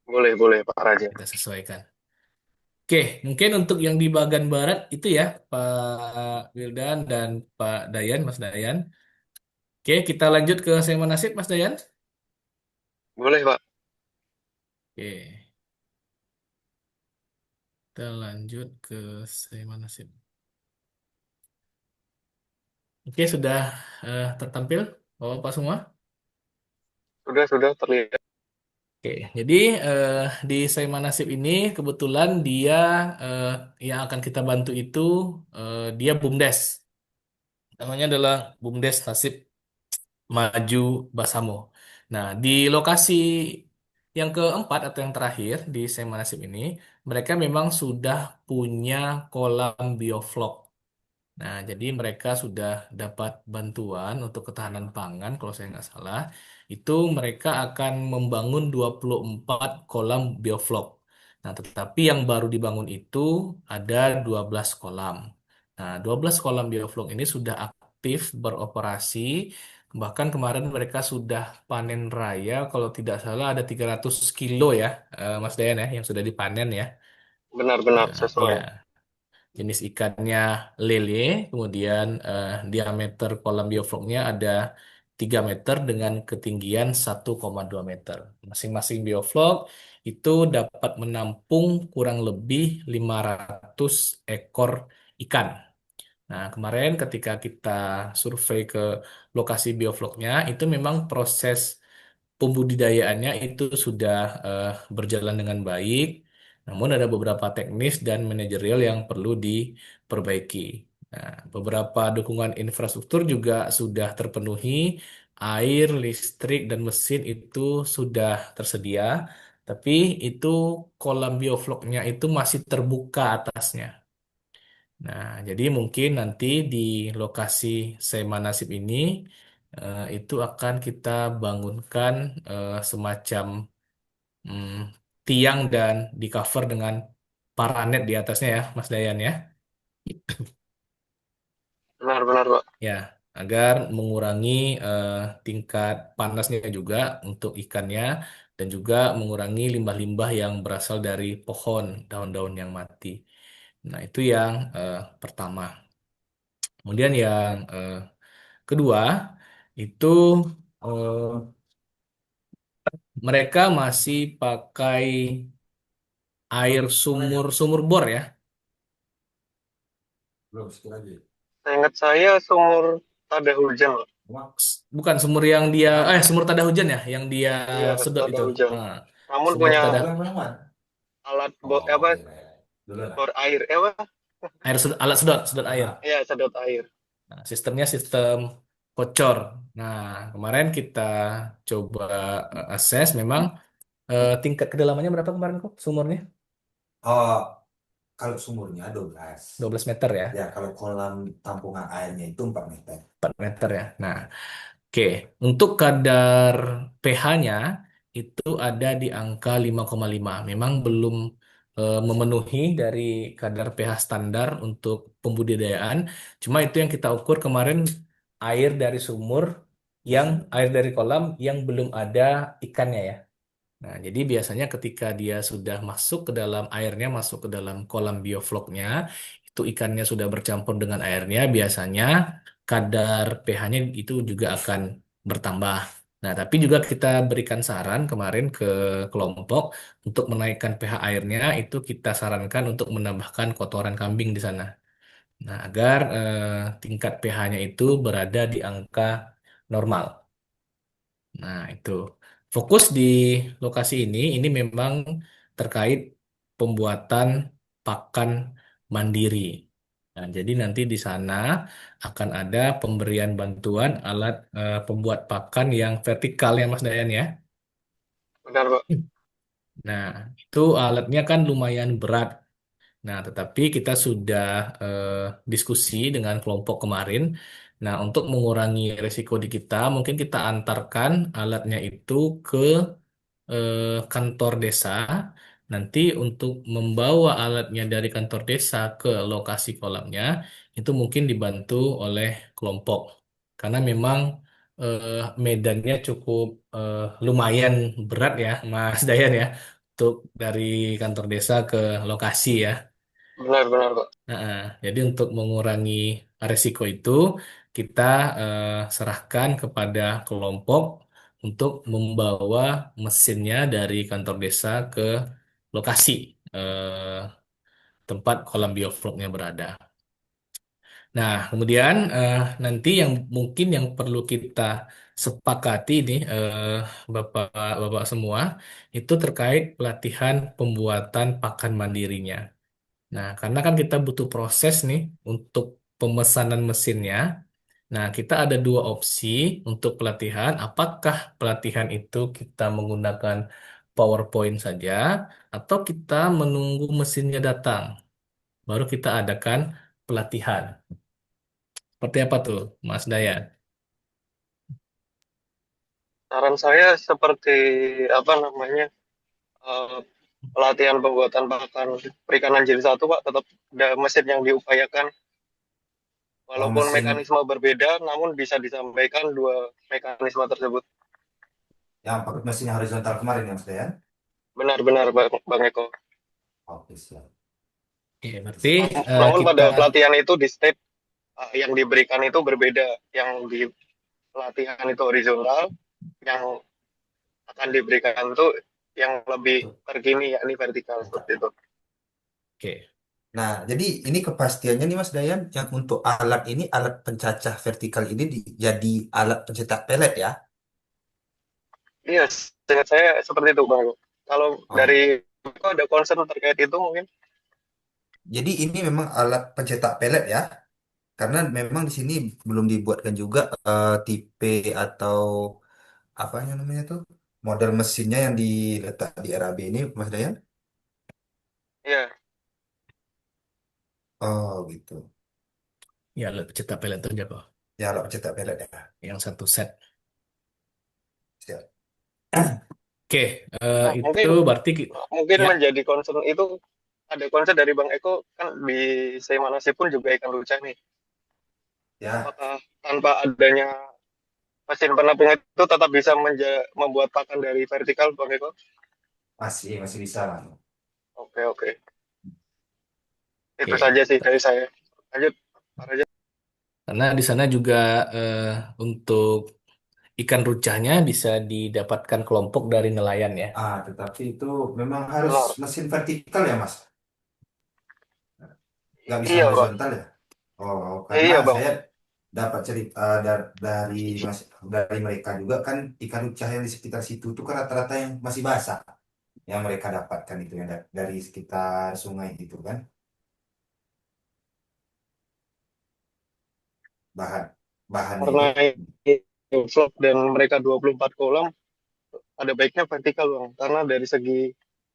Boleh, boleh, Pak Raja. Kita sesuaikan. Oke, mungkin untuk yang di bagian barat itu ya, Pak Wildan dan Pak Dayan, Mas Dayan. Oke, kita lanjut ke Sema Nasib, Mas Dayan. Boleh, Pak. Oke, kita lanjut ke Sema Nasib. Oke, sudah tertampil Bapak semua? Sudah terlihat. Oke, jadi di Sema Nasib ini kebetulan dia eh, yang akan kita bantu itu dia BUMDes. Namanya adalah BUMDes Nasib Maju Basamo. Nah, di lokasi yang keempat atau yang terakhir di Sema Nasib ini, mereka memang sudah punya kolam bioflok. Nah, jadi mereka sudah dapat bantuan untuk ketahanan pangan, kalau saya nggak salah. Itu mereka akan membangun 24 kolam bioflok. Nah, tetapi yang baru dibangun itu ada 12 kolam. Nah, 12 kolam bioflok ini sudah aktif beroperasi. Bahkan kemarin mereka sudah panen raya, kalau tidak salah ada 300 kilo ya, Mas Dayan ya, yang sudah dipanen ya. Benar-benar sesuai. Ya, jenis ikannya lele, kemudian diameter kolam biofloknya ada 3 meter dengan ketinggian 1,2 meter. Masing-masing bioflok itu dapat menampung kurang lebih 500 ekor ikan. Nah, kemarin ketika kita survei ke lokasi biofloknya, itu memang proses pembudidayaannya itu sudah berjalan dengan baik, namun ada beberapa teknis dan manajerial yang perlu diperbaiki. Nah, beberapa dukungan infrastruktur juga sudah terpenuhi, air, listrik, dan mesin itu sudah tersedia, tapi itu kolam biofloknya itu masih terbuka atasnya. Nah, jadi mungkin nanti di lokasi Sema Nasib ini itu akan kita bangunkan semacam mm, tiang dan di cover dengan paranet di atasnya ya, Mas Dayan ya. Benar-benar, Pak. Ya, agar mengurangi eh, tingkat panasnya juga untuk ikannya dan juga mengurangi limbah-limbah yang berasal dari pohon, daun-daun yang mati. Nah, itu yang pertama. Kemudian yang kedua, itu eh, mereka masih pakai air sumur sumur bor ya. Belum sekali lagi. Seingat saya sumur tada hujan, Pak. Bukan sumur yang dia sumur tada hujan ya, yang dia Iya, sedot tada itu. hujan. Nah, Namun sumur punya tada alat Oh, apa iya, iya. Dulu lah. bor air, apa? alat sedot sedot air. Ah, Iya, sedot air. Nah, sistemnya sistem kocor. Nah, kemarin kita coba akses memang tingkat kedalamannya berapa kemarin kok sumurnya? oh, kalau sumurnya 12. 12 meter ya, Ya, kalau kolam tampungan airnya itu 4 meter. 4 meter ya. Nah, oke, untuk kadar pH-nya itu ada di angka 5,5. Memang belum memenuhi dari kadar pH standar untuk pembudidayaan. Cuma itu yang kita ukur kemarin air dari sumur air dari kolam yang belum ada ikannya ya. Nah, jadi biasanya ketika dia sudah masuk ke dalam airnya, masuk ke dalam kolam biofloknya, itu ikannya sudah bercampur dengan airnya, biasanya kadar pH-nya itu juga akan bertambah. Nah, tapi juga kita berikan saran kemarin ke kelompok untuk menaikkan pH airnya, itu kita sarankan untuk menambahkan kotoran kambing di sana. Nah, agar tingkat pH-nya itu berada di angka normal. Nah, itu. Fokus di lokasi ini memang terkait pembuatan pakan mandiri. Nah, jadi nanti di sana akan ada pemberian bantuan alat pembuat pakan yang vertikal ya Mas Dayan ya. Benar, Pak. Nah, itu alatnya kan lumayan berat. Nah, tetapi kita sudah eh, diskusi dengan kelompok kemarin. Nah, untuk mengurangi risiko di kita, mungkin kita antarkan alatnya itu ke kantor desa Nanti untuk membawa alatnya dari kantor desa ke lokasi kolamnya, itu mungkin dibantu oleh kelompok. Karena memang eh, medannya cukup lumayan berat ya, Mas Dayan ya, untuk dari kantor desa ke lokasi ya. Benar-benar kok. Nah, jadi untuk mengurangi resiko itu, kita serahkan kepada kelompok untuk membawa mesinnya dari kantor desa ke lokasi eh, tempat kolam biofloknya berada. Nah, kemudian nanti yang mungkin yang perlu kita sepakati nih, Bapak-bapak semua, itu terkait pelatihan pembuatan pakan mandirinya. Nah, karena kan kita butuh proses nih untuk pemesanan mesinnya. Nah, kita ada dua opsi untuk pelatihan. Apakah pelatihan itu kita menggunakan PowerPoint saja, atau kita menunggu mesinnya datang, baru kita adakan pelatihan. Seperti apa tuh, Mas Dayan? Saran saya seperti apa namanya, eh, pelatihan pembuatan pakan perikanan jilid satu, Pak, tetap ada mesin yang diupayakan. Oh, Walaupun mesin mekanisme berbeda, namun bisa disampaikan dua mekanisme tersebut. yang pakai mesin yang horizontal kemarin ya, Mas Dayan? Benar-benar, Bang Eko. Oke, siap. Oke, berarti Namun kita pada pelatihan itu di step yang diberikan itu berbeda. Yang di pelatihan itu horizontal, yang akan diberikan itu yang lebih Tuh, terkini, yakni vertikal buka. seperti itu. oke. Nah, jadi ini kepastiannya nih Mas Dayan, yang untuk alat ini, alat pencacah vertikal ini jadi alat pencetak pelet ya? Iya, seingat saya seperti itu, Bang. Kalau dari Oh, kok ada concern terkait itu mungkin? jadi ini memang alat pencetak pelet ya? Karena memang di sini belum dibuatkan juga tipe atau apa yang namanya tuh model mesinnya yang diletak di RAB ini, Mas Dayan? Iya, Oh, gitu. Ya, cetak pelet itu aja kok. Ya, alat pencetak pelet ya. Yang satu set. Siap. Oke, nah, itu mungkin berarti mungkin ya. menjadi concern itu ada concern dari Bang Eko kan di Seimanasi pun juga ikan lucah nih. Ya, Apakah tanpa adanya mesin penepung itu tetap bisa membuat pakan dari vertikal, Bang Eko? masih bisa lah. Oke, oke. Itu Oke. saja sih dari saya. Lanjut, Pak Raja. Karena di sana juga eh, untuk ikan rucahnya bisa didapatkan kelompok dari nelayan ya. Tetapi itu memang harus Benar. mesin vertikal ya, Mas? Nggak bisa Iya, Bang. horizontal ya? Oh, karena Iya, Bang. saya dapat cerita dari dari mereka juga kan ikan rucah yang di sekitar situ tuh kan rata-rata yang masih basah yang mereka dapatkan itu ya dari sekitar sungai itu kan bahan bahannya itu. Karena ini vlog dan mereka 24 kolam, ada baiknya vertikal, Bang. Karena dari segi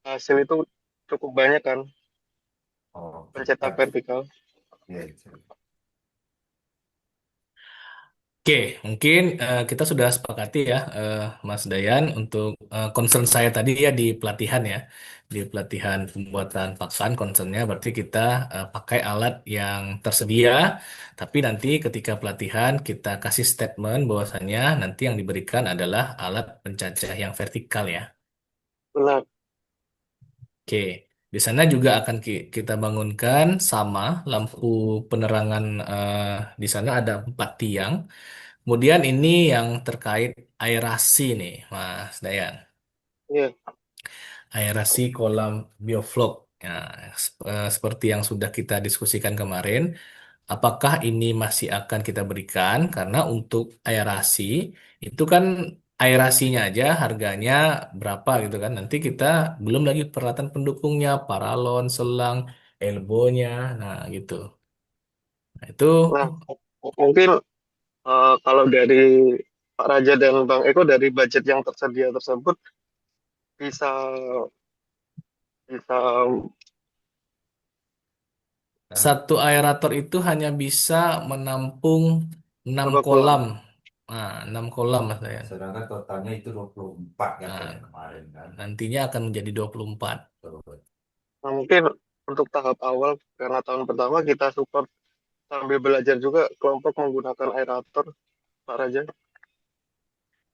hasil itu cukup banyak kan Oh, oke. pencetak vertikal. Ya, Oke, mungkin kita sudah sepakati ya, Mas Dayan, untuk concern saya tadi ya di pelatihan ya, di pelatihan pembuatan pakan, concernnya berarti kita pakai alat yang tersedia, tapi nanti ketika pelatihan kita kasih statement bahwasannya nanti yang diberikan adalah alat pencacah yang vertikal ya. Benar. Oke, di sana juga akan kita bangunkan sama lampu penerangan di sana ada 4 tiang. Kemudian ini yang terkait aerasi nih, Mas Dayan. Iya. Aerasi kolam bioflok. Ya, seperti yang sudah kita diskusikan kemarin, apakah ini masih akan kita berikan? Karena untuk aerasi itu kan aerasinya aja harganya berapa gitu kan. Nanti kita belum lagi peralatan pendukungnya, paralon, selang, elbownya, nah gitu. Nah, itu Nah, mungkin kalau dari Pak Raja dan Bang Eko dari budget yang tersedia tersebut bisa bisa satu aerator itu hanya bisa menampung 6 berapa kolam? kolam 6 kolam Mas Dayan. Sedangkan totalnya itu 24 Nah, katanya kemarin kan. nantinya akan menjadi 24. Betul. Nah, mungkin untuk tahap awal karena tahun pertama kita support sambil belajar juga kelompok menggunakan aerator Pak Raja.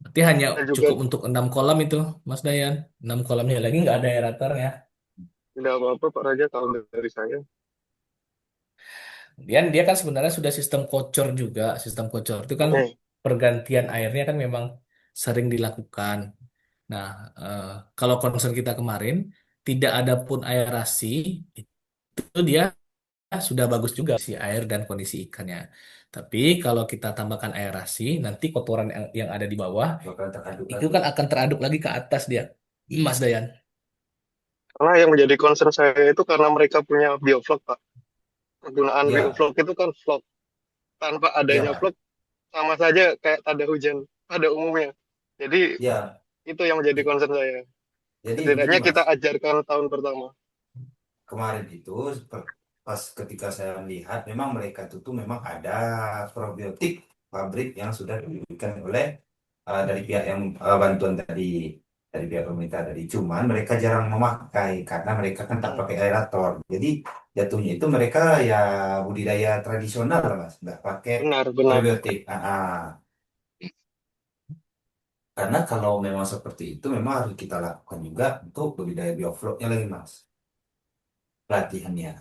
Berarti hanya Dan juga cukup untuk 6 kolam itu Mas Dayan. 6 kolamnya lagi nggak ada aeratornya. tidak apa-apa Pak Raja kalau dari saya. Kemudian dia kan sebenarnya sudah sistem kocor juga. Sistem kocor itu kan Oke, pergantian airnya kan memang sering dilakukan. Nah, eh, kalau concern kita kemarin tidak ada pun aerasi, itu dia sudah bagus juga si air dan kondisi ikannya. Tapi kalau kita tambahkan aerasi, nanti kotoran yang ada di bawah Bakal teraduk itu lagi. kan akan teraduk lagi ke atas dia, Mas Dayan. karena yang menjadi concern saya itu karena mereka punya bioflok Pak. Penggunaan Ya, bioflok itu kan vlog. Tanpa adanya ya, vlog sama saja kayak tak ada hujan pada umumnya. Jadi ya. itu yang menjadi concern saya. Jadi begini Setidaknya Mas, kita ajarkan tahun pertama. kemarin itu pas ketika saya melihat memang mereka itu tuh memang ada probiotik pabrik yang sudah diberikan oleh dari pihak yang bantuan tadi dari pihak pemerintah tadi. Cuman mereka jarang memakai karena mereka kan tak Hmm, pakai aerator. Jadi jatuhnya itu mereka ya budidaya tradisional lah, Mas, nggak pakai benar, benar. probiotik. Karena kalau memang seperti itu memang harus kita lakukan juga untuk budidaya biofloknya lagi, Mas, pelatihannya.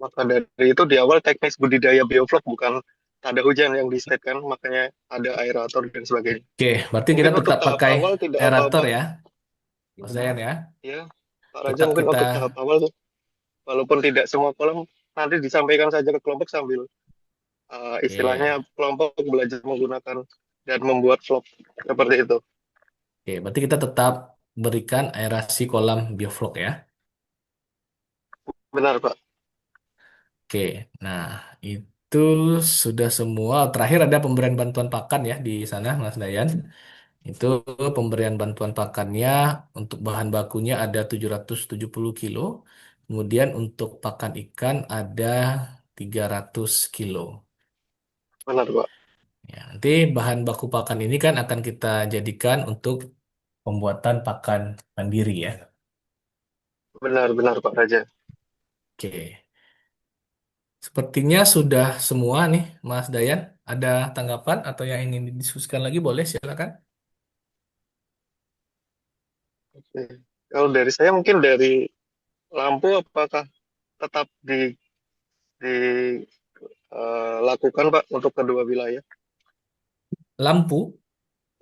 Maka dari itu di awal teknis budidaya bioflok bukan tak ada hujan yang disetetkan, makanya ada aerator dan sebagainya. Oke, berarti kita Mungkin untuk tetap tahap pakai awal tidak aerator apa-apa, ya, Mas Gimana, Dayan Mas? ya. ya Pak Raja Tetap mungkin kita, untuk tahap awal, walaupun tidak semua kolam, nanti disampaikan saja ke kelompok sambil oke, istilahnya kelompok belajar menggunakan dan membuat vlog seperti itu. oke, berarti kita tetap berikan aerasi kolam bioflok ya. Benar Pak. Oke, nah itu sudah semua. Terakhir ada pemberian bantuan pakan ya di sana, Mas Dayan. Itu pemberian bantuan pakannya untuk bahan bakunya ada 770 kilo. Kemudian untuk pakan ikan ada 300 kilo. Benar Pak. Ya, nanti bahan baku pakan ini kan akan kita jadikan untuk pembuatan pakan mandiri ya. Benar-benar Pak Raja. Oke, sepertinya sudah semua nih, Mas Dayan. Ada tanggapan atau yang ingin didiskusikan lagi boleh silakan. Oke. Kalau dari saya mungkin dari lampu apakah tetap dilakukan Pak untuk kedua wilayah? Lampu,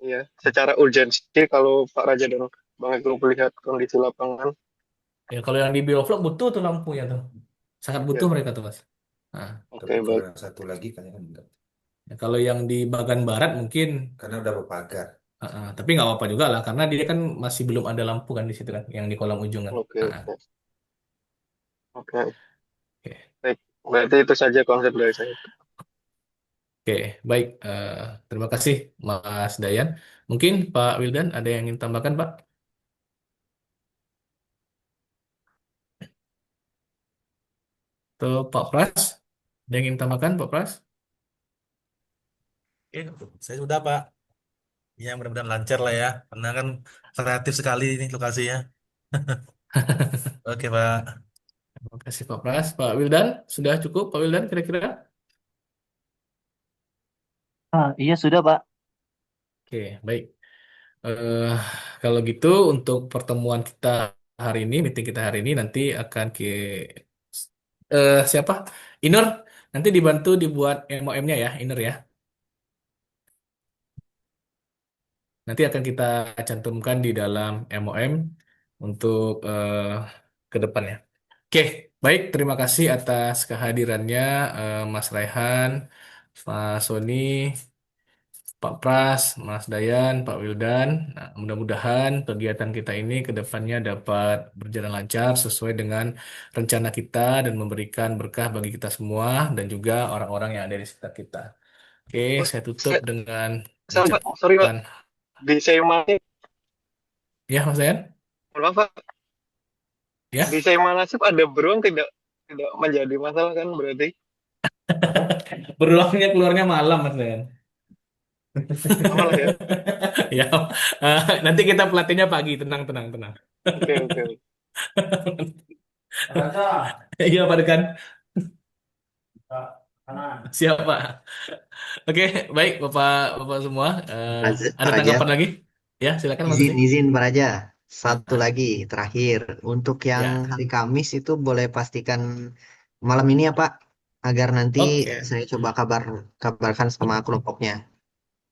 Iya, secara urgensi kalau Pak Raja dan Bang Eko melihat kondisi lapangan, ya kalau yang di Bioflok butuh tuh lampunya tuh. Sangat butuh ya, mereka tuh, Mas. Nah, Tapi oke kalau baik. yang satu lagi kayaknya enggak. ya kalau yang di bagian barat mungkin, Karena udah berpagar. tapi nggak apa-apa juga lah, karena dia kan masih belum ada lampu kan di situ kan, yang di kolam ujung kan. Oke, Nah, oke, oke. oke, Baik, berarti itu saja konsep dari saya. oke, baik. Terima kasih, Mas Dayan. Mungkin Pak Wildan ada yang ingin tambahkan, Pak? Atau Pak Pras? Ada yang ingin tambahkan, Pak Pras? Oke, saya sudah Pak. Ya mudah-mudahan lancar lah ya. Karena kan kreatif sekali ini lokasinya. Oke Pak. Terima kasih, Pak Pras. Pak Wildan, sudah cukup, Pak Wildan, kira-kira? Iya sudah Pak. Oke, baik. Eh, Kalau gitu untuk pertemuan kita hari ini, meeting kita hari ini nanti akan ke siapa? Inur, nanti dibantu dibuat MOM-nya ya, Inur ya. Nanti akan kita cantumkan di dalam MOM untuk ke depannya. Oke, baik. Terima kasih atas kehadirannya Mas Raihan, Mas Sony, Pak Pras, Mas Dayan, Pak Wildan. Nah, mudah-mudahan kegiatan kita ini ke depannya dapat berjalan lancar sesuai dengan rencana kita dan memberikan berkah bagi kita semua dan juga orang-orang yang ada di sekitar kita. Oke, Oh, saya tutup saya, dengan Pak, sorry Pak, mengucapkan di Seimanasip, ya, Mas Dayan. maaf Pak, di Ya, Seimanasip ada beruang tidak tidak menjadi masalah kan berarti? beruangnya keluarnya malam, Mas Dayan. Sama lah ya. Ya, nanti kita pelatihnya pagi. Tenang, tenang, tenang. Oke, oke. Raja, Iya, Pak Dekan. kanan. Siapa? Oke, baik Bapak Bapak semua. Pak Ada Raja, tanggapan lagi? Ya, silakan Mas izin Dede. izin Pak Raja. Satu Ah, lagi terakhir untuk yang ya, hari Kamis itu boleh pastikan malam ini ya Pak, agar nanti oke. saya coba kabarkan sama kelompoknya.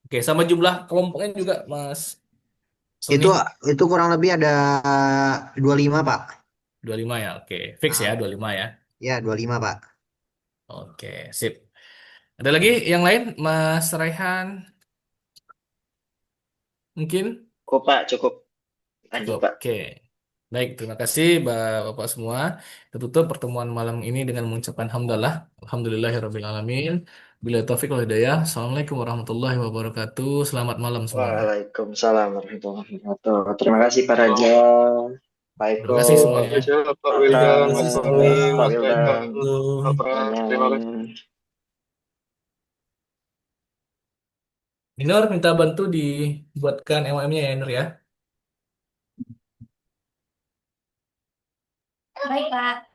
Oke, sama jumlah kelompoknya juga Mas Itu Sony. itu kurang lebih ada 25 Pak. 25 ya, oke. Fix ya, Ah, 25 ya. ya 25 Pak. Oke, sip. Ada lagi yang lain, Mas Raihan? Mungkin? Kok Pak cukup lanjut Cukup. Pak. Oke. Baik, terima kasih Bapak semua. Kita tutup pertemuan malam ini dengan mengucapkan hamdalah. Alhamdulillahirabbil alamin. Bila taufik wal hidayah. Assalamualaikum warahmatullahi wabarakatuh. Selamat malam semuanya. Waalaikumsalam warahmatullahi wabarakatuh. Terima kasih Pak Raja, Pak Eko, Terima kasih Pak semuanya. Rizal, Pak Pak Terima Wildan, kasih Mas Pras, Sony, Tony, Pak Mas Wildan. Raihan, Pak wabarakatuh. Pras. Terima kasih. Amin. Minor minta bantu dibuatkan MOM-nya ya, Nur ya. Baik, Pak.